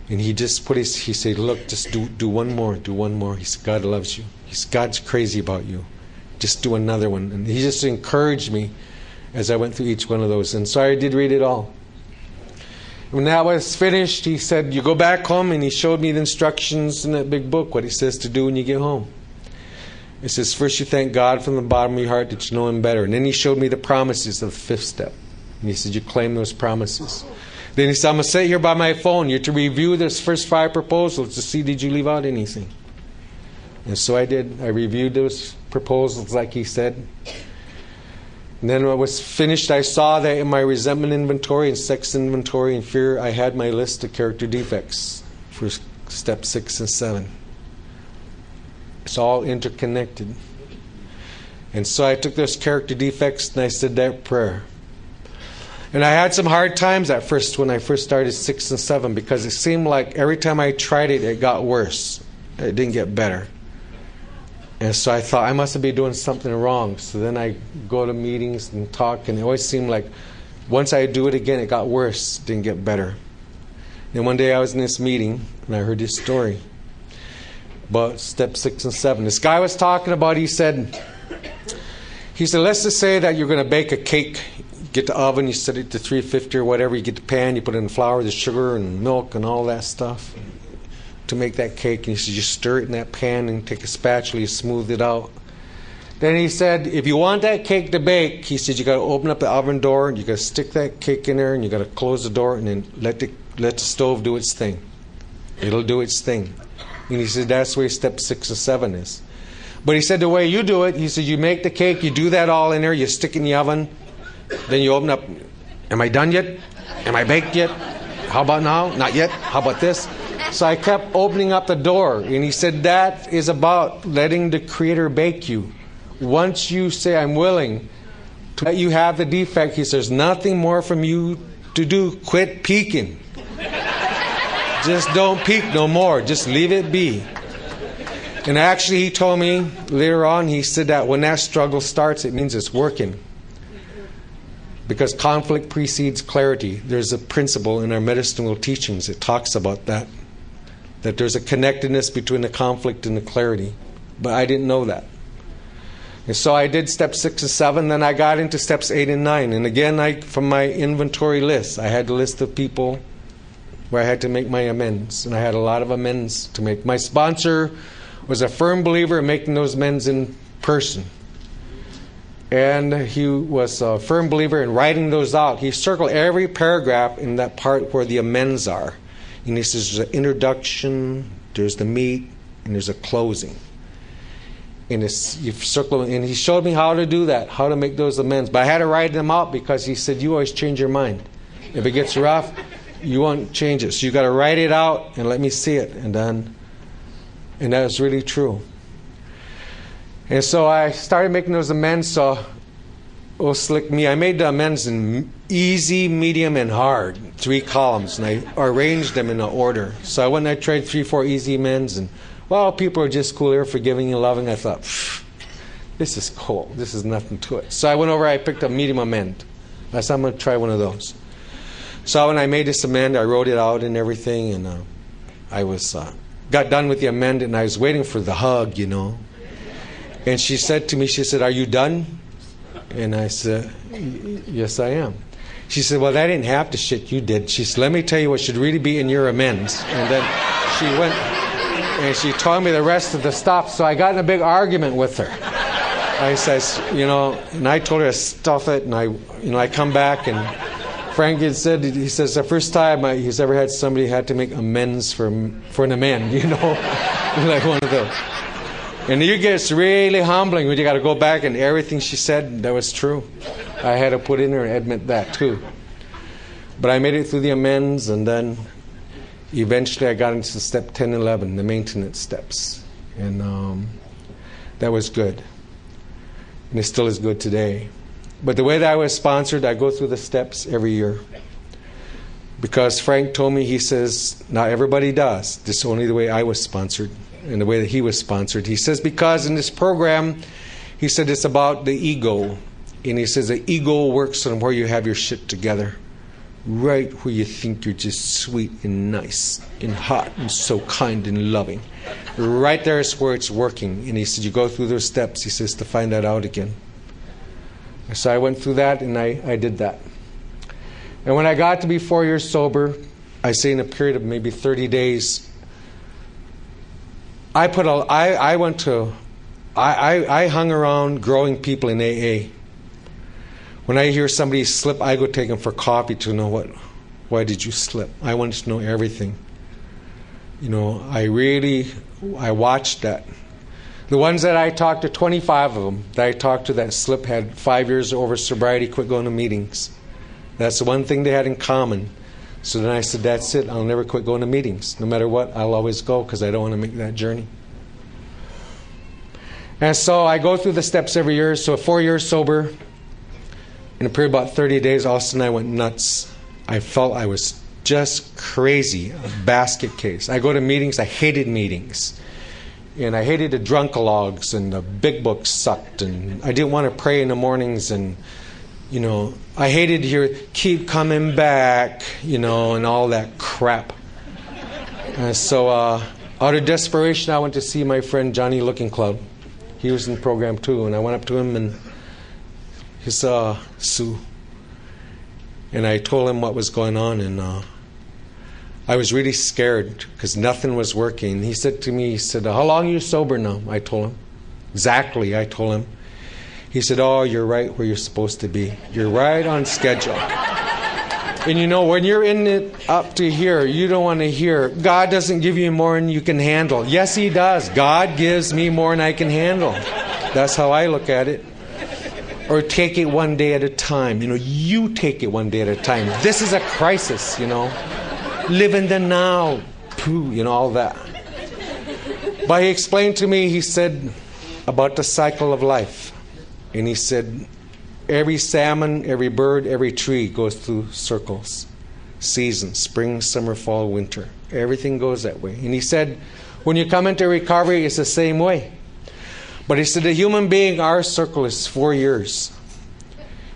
And he just he said, look, just do one more. He said, God loves you. God's crazy about you. Just do another one. And he just encouraged me as I went through each one of those. And so I did read it all. When that was finished, he said, you go back home, and he showed me the instructions in that big book, what he says to do when you get home. It says, first you thank God from the bottom of your heart that you know Him better. And then he showed me the promises of the fifth step. And he said, you claim those promises. Then he said, I'm going to sit here by my phone. You're to review those first 5 proposals to see did you leave out anything. And so I did. I reviewed those proposals like he said. And then when it was finished, I saw that in my resentment inventory and sex inventory and fear, I had my list of character defects for step 6 and 7. It's all interconnected. And so I took those character defects and I said that prayer. And I had some hard times at first when I first started 6 and 7 because it seemed like every time I tried it, it got worse. It didn't get better. And so I thought I must be doing something wrong. So then I go to meetings and talk, and it always seemed like once I do it again, it got worse, didn't get better. Then one day I was in this meeting, and I heard this story about step 6 and 7. This guy was talking about, he said, let's just say that you're going to bake a cake. Get the oven, you set it to 350 or whatever, you get the pan, you put in the flour, the sugar, and milk, and all that stuff to make that cake. And he said, you stir it in that pan and take a spatula, you smooth it out. Then he said, if you want that cake to bake, he said, you got to open up the oven door, and you got to stick that cake in there, and you got to close the door, and then let the stove do its thing. It'll do its thing. And he said, that's where step 6 and 7 is. But he said, the way you do it, he said, you make the cake, you do that all in there, you stick it in the oven, then you open up, am I done yet? Am I baked yet? How about now? Not yet. How about this? So I kept opening up the door, and he said that is about letting the Creator bake you. Once you say, I'm willing to let you have the defect, he says, there's nothing more from you to do. Quit peeking. Just don't peek no more. Just leave it be. And actually he told me later on, he said that when that struggle starts, it means it's working. Because conflict precedes clarity. There's a principle in our medicinal teachings that talks about that. That there's a connectedness between the conflict and the clarity. But I didn't know that. And so I did step 6 and 7, then I got into steps 8 and 9. And again, from my inventory list, I had a list of people where I had to make my amends. And I had a lot of amends to make. My sponsor was a firm believer in making those amends in person. And he was a firm believer in writing those out. He circled every paragraph in that part where the amends are. And he says there's an introduction, there's the meat, and there's a closing. And you circle, and he showed me how to do that, how to make those amends. But I had to write them out because he said, you always change your mind. If it gets rough, you won't change it. So you got to write it out and let me see it. And that was really true. And so I started making those amends. So, oh, slick me. I made the amends in easy, medium, and hard. 3 columns. And I arranged them in an order. So I went and I tried 3, 4 easy amends. And, well, people are just cool. They're forgiving and loving. I thought, this is cool. This is nothing to it. So I went over, I picked a medium amend. I said, I'm going to try one of those. So when I made this amend, I wrote it out and everything. And I got done with the amend, and I was waiting for the hug, you know. And she said to me, she said, are you done? And I said, yes, I am. She said, well, that didn't have to shit, you did. She said, let me tell you what should really be in your amends. And then she went and she told me the rest of the stuff. So I got in a big argument with her. I says, and I told her to stuff it. And I come back, and Frank had said, he says, the first time he's ever had somebody had to make amends for an amend, like one of those. And it gets really humbling when you got to go back and everything she said, that was true. I had to put in there and admit that too. But I made it through the amends, and then eventually I got into step 10 and 11, the maintenance steps. And that was good. And it still is good today. But the way that I was sponsored, I go through the steps every year. Because Frank told me, he says, not everybody does. This is only the way I was sponsored. In the way that he was sponsored. He says, because in this program, he said it's about the ego. And he says the ego works on where you have your shit together. Right where you think you're just sweet and nice and hot and so kind and loving. Right there is where it's working. And he said, you go through those steps, he says, to find that out again. So I went through that, and I did that. And when I got to be 4 years sober, I say in a period of maybe 30 days, I hung around growing people in AA. When I hear somebody slip, I go take them for coffee to know why did you slip? I wanted to know everything. I watched that. The ones that I talked to, 25 of them that I talked to that slip had 5 years over sobriety, quit going to meetings. That's the one thing they had in common. So then I said, that's it. I'll never quit going to meetings. No matter what, I'll always go because I don't want to make that journey. And so I go through the steps every year. So 4 years sober. In a period of about 30 days, all of a sudden I went nuts. I felt I was just crazy, a basket case. I go to meetings. I hated meetings. And I hated the drunkalogs, and the big books sucked. And I didn't want to pray in the mornings. And, I hated to hear, keep coming back, and all that crap. So out of desperation, I went to see my friend Johnny Looking Club. He was in the program too. And I went up to him, and he saw Sue. And I told him what was going on, and I was really scared because nothing was working. He said to me, how long are you sober now? I told him. Exactly, I told him. He said, oh, you're right where you're supposed to be. You're right on schedule. And when you're in it up to here, you don't want to hear, God doesn't give you more than you can handle. Yes, He does. God gives me more than I can handle. That's how I look at it. Or take it one day at a time. You take it one day at a time. This is a crisis, Live in the now. All that. But he explained to me, he said, about the cycle of life. And he said, every salmon, every bird, every tree goes through circles. Seasons, spring, summer, fall, winter. Everything goes that way. And he said, when you come into recovery, it's the same way. But he said, the human being, our circle is 4 years.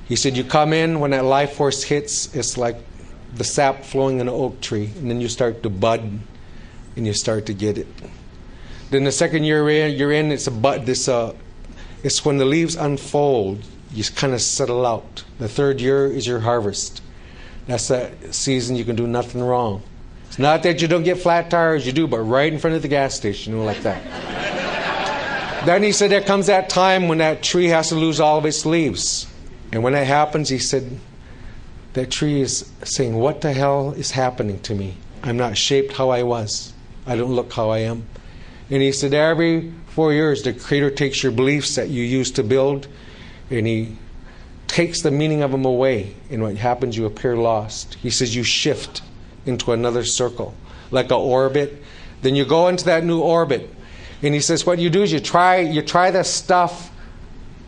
He said, you come in, when that life force hits, it's like the sap flowing in an oak tree. And then you start to bud, and you start to get it. Then the second year you're in, it's a bud. It's when the leaves unfold, you kind of settle out. The third year is your harvest. That's that season you can do nothing wrong. It's not that you don't get flat tires, you do, but right in front of the gas station, like that. Then he said there comes that time when that tree has to lose all of its leaves. And when that happens, he said, that tree is saying, what the hell is happening to me? I'm not shaped how I was. I don't look how I am. And he said, every 4 years, the Creator takes your beliefs that you used to build, and He takes the meaning of them away. And what happens, you appear lost. He says, you shift into another circle, like an orbit. Then you go into that new orbit. And he says, what you do is you try the stuff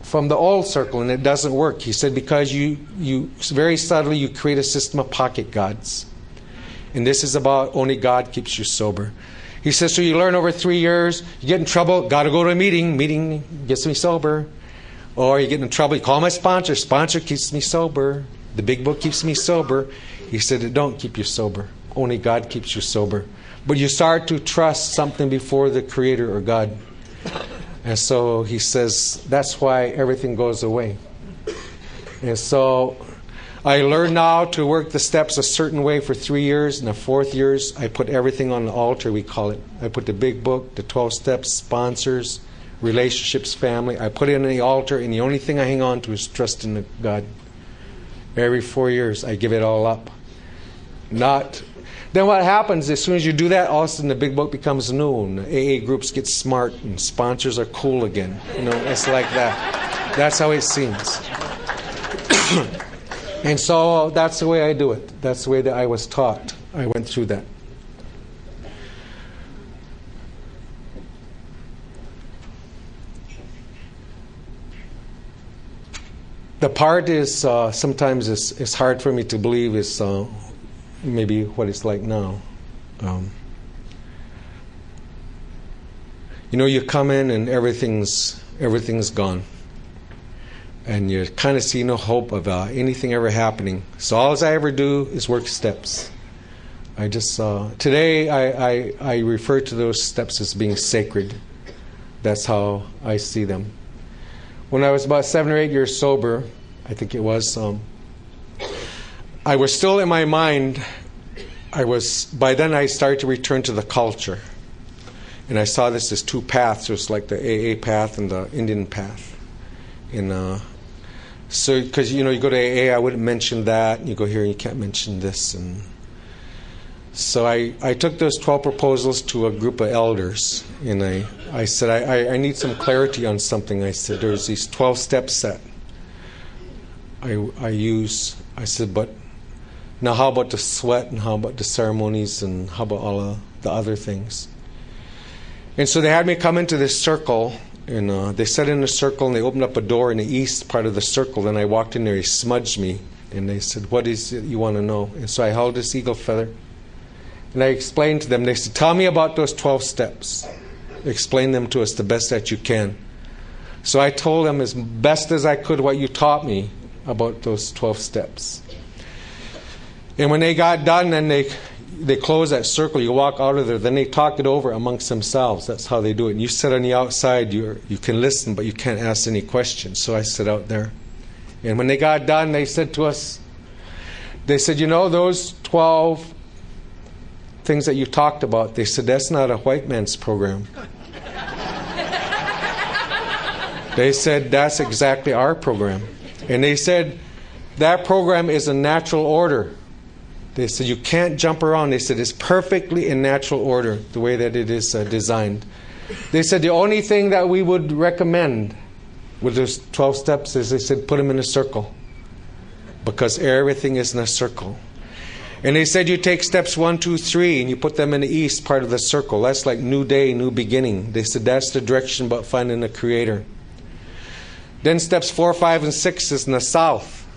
from the old circle, and it doesn't work. He said, because you very subtly, you create a system of pocket gods. And this is about only God keeps you sober. He says, so you learn over 3 years, you get in trouble, got to go to a meeting gets me sober. Or you get in trouble, you call my sponsor keeps me sober. The big book keeps me sober. He said, it don't keep you sober. Only God keeps you sober. But you start to trust something before the Creator or God. And so he says, that's why everything goes away. And so I learned now to work the steps a certain way for 3 years. In the 4th years, I put everything on the altar, we call it. I put the big book, the 12 steps, sponsors, relationships, family. I put it on the altar, and the only thing I hang on to is trust in God. Every 4 years, I give it all up. Then what happens, as soon as you do that, all of a sudden the big book becomes new, and the AA groups get smart, and sponsors are cool again. It's like that. That's how it seems. And so that's the way I do it. That's the way that I was taught. I went through that. The part is sometimes it's hard for me to believe is maybe what it's like now. You come in and everything's gone. and you kind of see no hope of anything ever happening. So all I ever do is work steps. I just today I refer to those steps as being sacred. That's how I see them. When I was about 7 or 8 years sober, I think it was, I was still in my mind. By then I started to return to the culture, and I saw this as two paths. Just like the AA path and the Indian path. And so, because you go to AA, I wouldn't mention that. And you go here and you can't mention this, and so I took those 12 proposals to a group of elders, and I said, I need some clarity on something. I said, there's these 12 steps that I use. I said, but now how about the sweat, and how about the ceremonies, and how about all of the other things? And so they had me come into this circle, and they sat in a circle, and they opened up a door in the east part of the circle, and I walked in there, he smudged me, and they said, what is it you want to know? And so I held this eagle feather, and I explained to them. They said, tell me about those 12 steps. Explain them to us the best that you can. So I told them as best as I could what you taught me about those 12 steps. And when they got done, then they closed that circle. You walk out of there. Then they talk it over amongst themselves. That's how they do it. And you sit on the outside. You can listen, but you can't ask any questions. So I sit out there. And when they got done, they said to us, they said, those 12 things that you talked about, they said, that's not a white man's program. They said, that's exactly our program. And they said, that program is a natural order. They said, you can't jump around. They said, it's perfectly in natural order, the way that it is designed. They said, the only thing that we would recommend with those 12 steps is, they said, put them in a circle. Because everything is in a circle. And they said, you take steps 1, 2, 3, and you put them in the east part of the circle. That's like new day, new beginning. They said, that's the direction about finding the Creator. Then steps 4, 5, and 6 is in the south.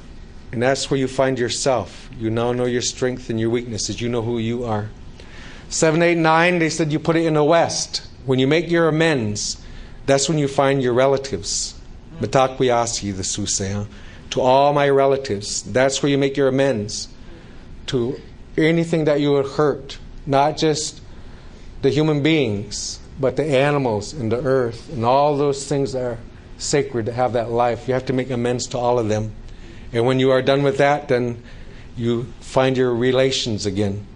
And that's where you find yourself. You now know your strength and your weaknesses. You know who you are. 7, 8, 9, they said you put it in the west. When you make your amends, that's when you find your relatives. Matakwiyasi, the Sioux say, to all my relatives. That's where you make your amends. To anything that you would hurt. Not just the human beings, but the animals and the earth and all those things that are sacred to have that life. You have to make amends to all of them. And when you are done with that, then you find your relations again.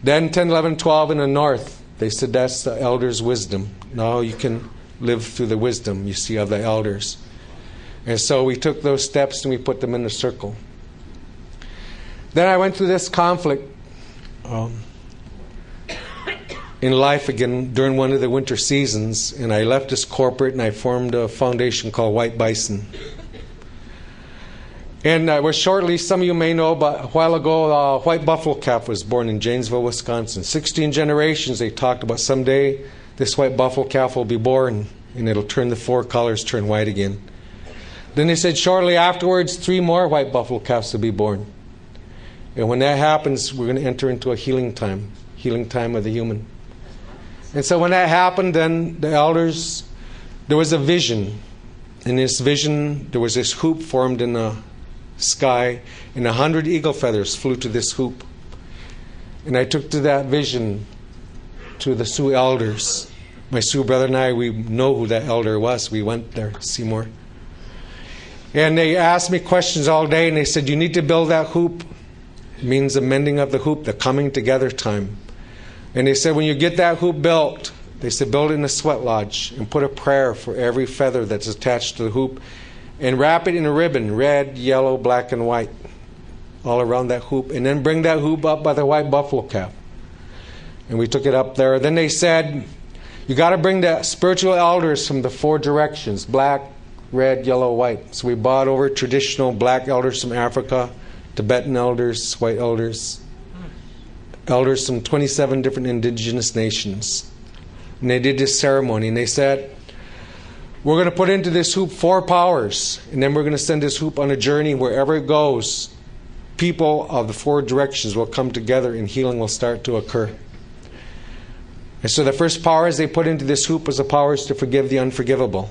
Then 10, 11, 12 in the north, they said that's the elders' wisdom. Now you can live through the wisdom you see of the elders. And so we took those steps and we put them in a circle. Then I went through this conflict in life again during one of the winter seasons, and I left this corporate and I formed a foundation called White Bison. And I was shortly, some of you may know, but a while ago, white buffalo calf was born in Janesville, Wisconsin. 16 generations they talked about someday this white buffalo calf will be born and it'll turn the 4 colors, turn white again. Then they said shortly afterwards, 3 more white buffalo calves will be born. And when that happens, we're going to enter into a healing time of the human. And so when that happened, then the elders, there was a vision. In this vision, there was this hoop formed in the sky, and 100 eagle feathers flew to this hoop. And I took to that vision to the Sioux elders. My Sioux brother and I, we know who that elder was. We went there to see more. And they asked me questions all day, and they said, you need to build that hoop. It means the mending of the hoop, the coming together time. And they said, when you get that hoop built, they said, build it in a sweat lodge and put a prayer for every feather that's attached to the hoop and wrap it in a ribbon, red, yellow, black, and white, all around that hoop. And then bring that hoop up by the white buffalo calf. And we took it up there. Then they said, you got to bring the spiritual elders from the 4 directions, black, red, yellow, white. So we brought over traditional black elders from Africa, Tibetan elders, white elders, elders from 27 different indigenous nations. And they did this ceremony, and they said, we're going to put into this hoop 4 powers, and then we're going to send this hoop on a journey. Wherever it goes, people of the 4 directions will come together and healing will start to occur. And so the first powers they put into this hoop was the powers to forgive the unforgivable.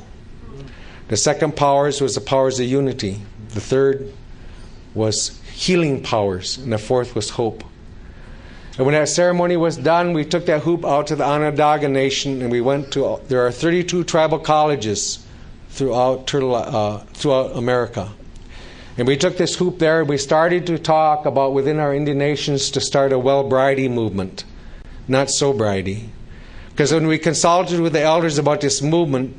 The second powers was the powers of unity. The third was healing powers. And the fourth was hope. And when that ceremony was done, we took that hoop out to the Onondaga Nation, and we went to, there are 32 tribal colleges throughout America. And we took this hoop there, and we started to talk about within our Indian nations to start a well-briety movement, not sobriety. Because when we consulted with the elders about this movement,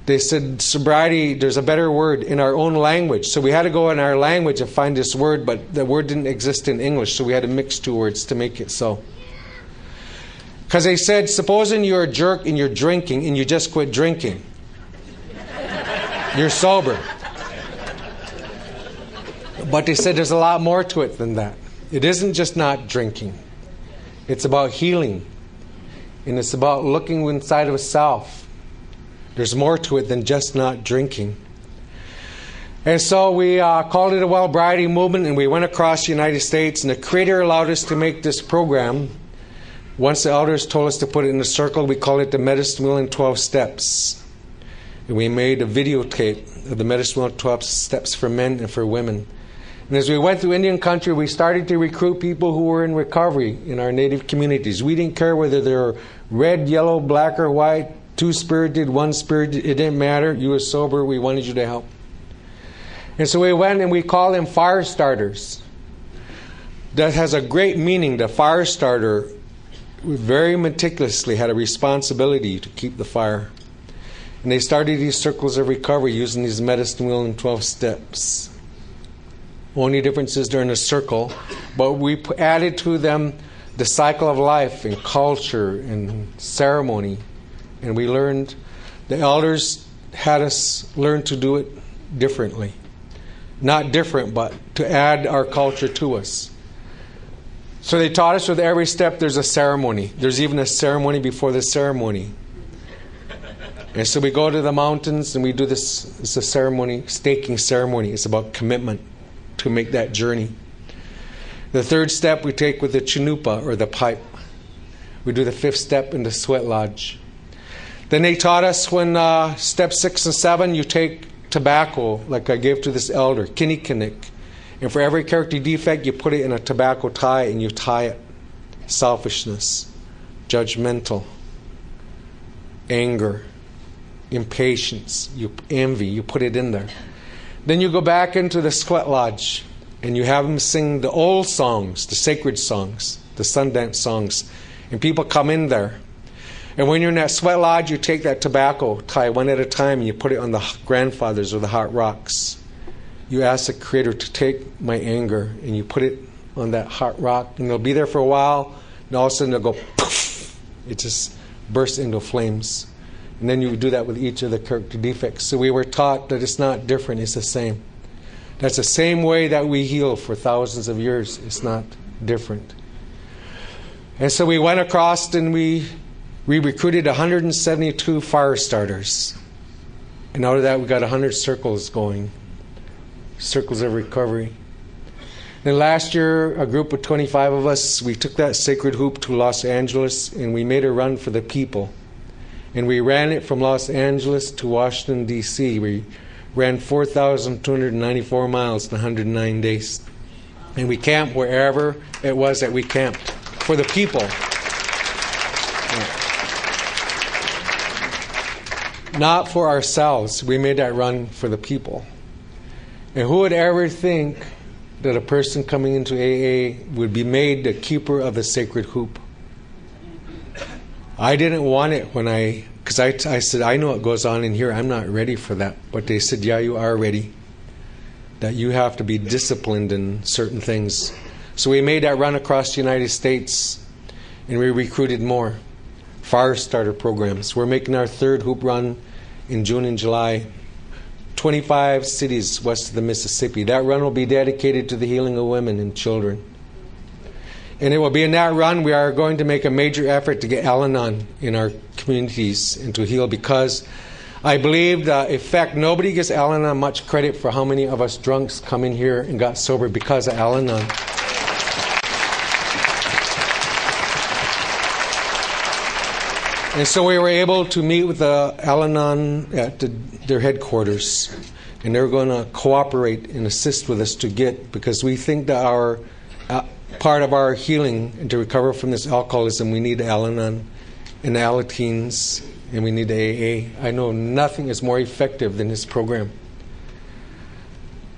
they said, sobriety, there's a better word in our own language. So we had to go in our language and find this word, but the word didn't exist in English, so we had to mix two words to make it so. Because they said, supposing you're a jerk and you're drinking and you just quit drinking. You're sober. But they said there's a lot more to it than that. It isn't just not drinking. It's about healing. And it's about looking inside of a self. There's more to it than just not drinking. And so we called it a well-briety movement, and we went across the United States, and the Creator allowed us to make this program. Once the elders told us to put it in a circle, we called it the Medicine Wheel in 12 Steps. And we made a videotape of the Medicine Wheel in 12 Steps for men and for women. And as we went through Indian country, we started to recruit people who were in recovery in our native communities. We didn't care whether they were red, yellow, black, or white, two-spirited, one-spirited, it didn't matter. You were sober, we wanted you to help. And so we went and we called them fire starters. That has a great meaning. The fire starter very meticulously had a responsibility to keep the fire. And they started these circles of recovery using these medicine wheel in 12 steps. Only difference is they're in a circle, but we added to them the cycle of life and culture and ceremony. And we learned, the elders had us learn to do it differently. Not different, but to add our culture to us. So they taught us with every step there's a ceremony. There's even a ceremony before the ceremony. And so we go to the mountains and we do this. It's a ceremony, staking ceremony. It's about commitment to make that journey. The third step we take with the chanupa or the pipe. We do the fifth step in the sweat lodge. Then they taught us when step 6 and 7, you take tobacco, like I gave to this elder, kinnikinnick. And for every character defect, you put it in a tobacco tie and you tie it. Selfishness, judgmental, anger, impatience, envy, you put it in there. Then you go back into the sweat lodge and you have them sing the old songs, the sacred songs, the Sundance songs. And people come in there. And when you're in that sweat lodge, you take that tobacco tie one at a time and you put it on the grandfathers or the hot rocks. You ask the Creator to take my anger and you put it on that hot rock and it'll be there for a while and all of a sudden it'll go poof. It just bursts into flames. And then you do that with each of the character defects. So we were taught that it's not different, it's the same. That's the same way that we heal for thousands of years. It's not different. And so we went across and we recruited 172 fire starters. And out of that we got 100 circles going. Circles of recovery. Then last year, a group of 25 of us, we took that sacred hoop to Los Angeles and we made a run for the people. And we ran it from Los Angeles to Washington, D.C. We ran 4,294 miles in 109 days. And we camped wherever it was that we camped for the people. Not for ourselves. We made that run for the people. And who would ever think that a person coming into AA would be made the keeper of the sacred hoop? I didn't want it because I said, I know what goes on in here. I'm not ready for that. But they said, yeah, you are ready. That you have to be disciplined in certain things. So we made that run across the United States and we recruited more fire starter programs. We're making our third hoop run in June and July. 25 cities west of the Mississippi. That run will be dedicated to the healing of women and children. And it will be in that run we are going to make a major effort to get Al-Anon in our communities and to heal, because I believe that, in fact, nobody gives Al-Anon much credit for how many of us drunks come in here and got sober because of Al-Anon. And so we were able to meet with Al-Anon at their headquarters. And they're going to cooperate and assist with us because we think that our part of our healing and to recover from this alcoholism, we need Al-Anon and Alateens, and we need AA. I know nothing is more effective than this program.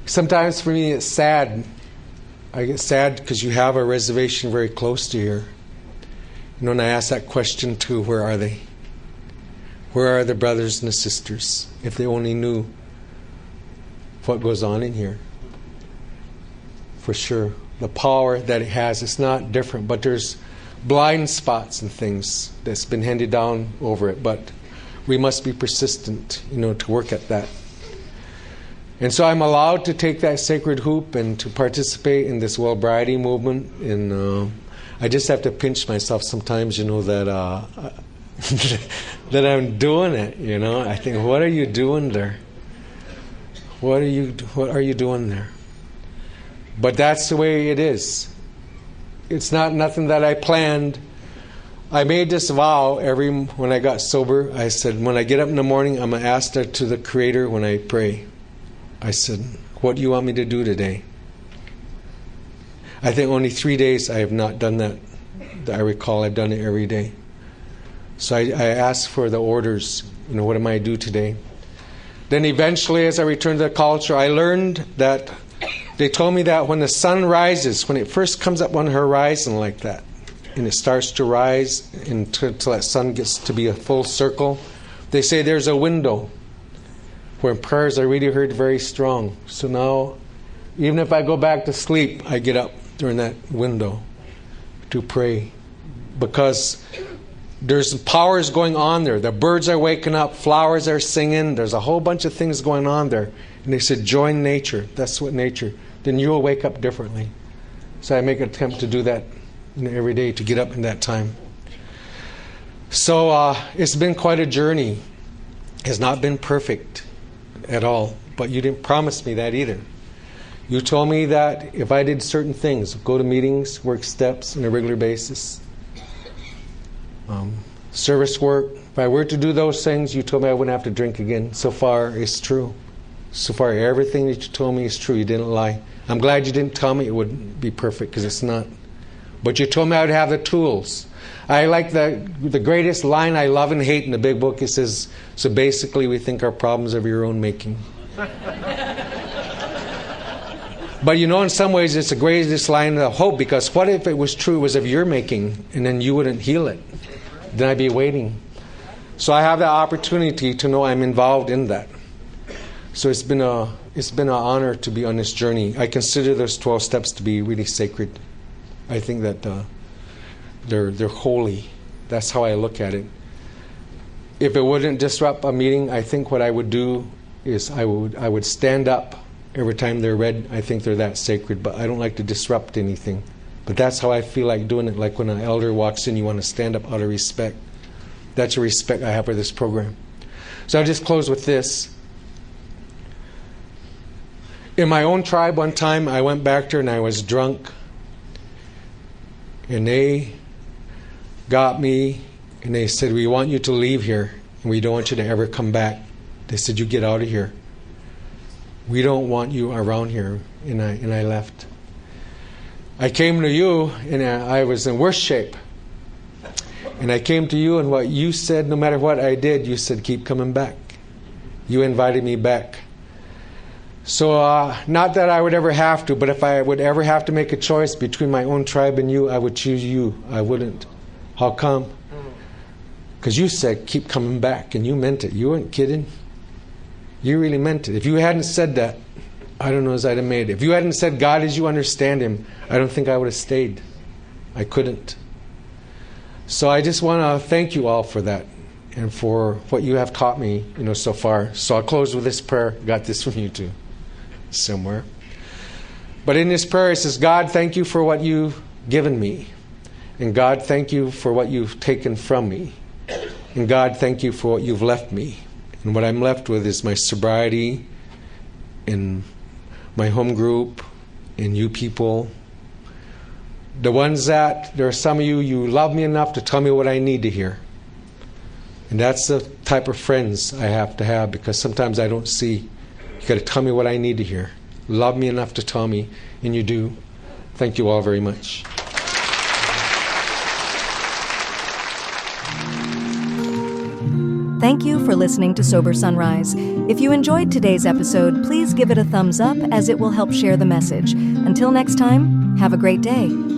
Sometimes for me it's sad. I get sad because you have a reservation very close to here. You know, and I ask that question too, where are they? Where are the brothers and the sisters? If they only knew what goes on in here. For sure. The power that it has, it's not different, but there's blind spots and things that's been handed down over it, but we must be persistent, to work at that. And so I'm allowed to take that sacred hoop and to participate in this sobriety movement. And I just have to pinch myself sometimes, that that I'm doing it. I think, what are you doing there? What are you doing there? But that's the way it is. It's not nothing that I planned. I made this vow when I got sober. I said, when I get up in the morning, I'm going to ask that to the Creator when I pray. I said, what do you want me to do today? I think only 3 days I have not done that. I recall I've done it every day. So I asked for the orders. What am I to do today? Then eventually, as I returned to the culture, I learned that they told me that when the sun rises, when it first comes up on the horizon like that, and it starts to rise until that sun gets to be a full circle, they say there's a window where prayers are really heard very strong. So now, even if I go back to sleep, I get up during that window to pray. Because there's powers going on there. The birds are waking up, flowers are singing, there's a whole bunch of things going on there. And they said, join nature. That's what nature. Then you'll wake up differently. So I make an attempt to do that every day, to get up in that time. So it's been quite a journey. It's not been perfect at all. But you didn't promise me that either. You told me that if I did certain things, go to meetings, work steps on a regular basis, service work, if I were to do those things, you told me I wouldn't have to drink again. So far, it's true. So far, everything that you told me is true. You didn't lie. I'm glad you didn't tell me it would be perfect, because it's not. But you told me I would have the tools. I like the greatest line I love and hate in the big book. It says, so basically we think our problems are of your own making. But in some ways it's the greatest line of hope, because what if it was true, it was of your making, and then you wouldn't heal it? Then I'd be waiting. So I have that opportunity to know I'm involved in that. So it's been an honor to be on this journey. I consider those 12 steps to be really sacred. I think that they're holy. That's how I look at it. If it wouldn't disrupt a meeting, I think what I would do is I would stand up every time they're read. I think they're that sacred, but I don't like to disrupt anything. But that's how I feel like doing it. Like when an elder walks in, you want to stand up out of respect. That's the respect I have for this program. So I'll just close with this. In my own tribe, one time I went back there and I was drunk. And they got me and they said, we want you to leave here and we don't want you to ever come back. They said, you get out of here. We don't want you around here. And I left. I came to you and I was in worse shape. And I came to you, and what you said, no matter what I did, you said, keep coming back. You invited me back. So not that I would ever have to, but if I would ever have to make a choice between my own tribe and you, I would choose you. I wouldn't. How come? Because you said, keep coming back, and you meant it. You weren't kidding. You really meant it. If you hadn't said that, I don't know as I'd have made it. If you hadn't said God as you understand Him, I don't think I would have stayed. I couldn't. So I just want to thank you all for that and for what you have taught me, so far. So I'll close with this prayer. Got this from you too, somewhere. But in this prayer it says, God, thank you for what you've given me. And God, thank you for what you've taken from me. And God, thank you for what you've left me. And what I'm left with is my sobriety and my home group and you people. The ones that, there are some of you love me enough to tell me what I need to hear. And that's the type of friends I have to have, because sometimes I don't see. You got to tell me what I need to hear. Love me enough to tell me, and you do. Thank you all very much. Thank you for listening to Sober Sunrise. If you enjoyed today's episode, please give it a thumbs up, as it will help share the message. Until next time, have a great day.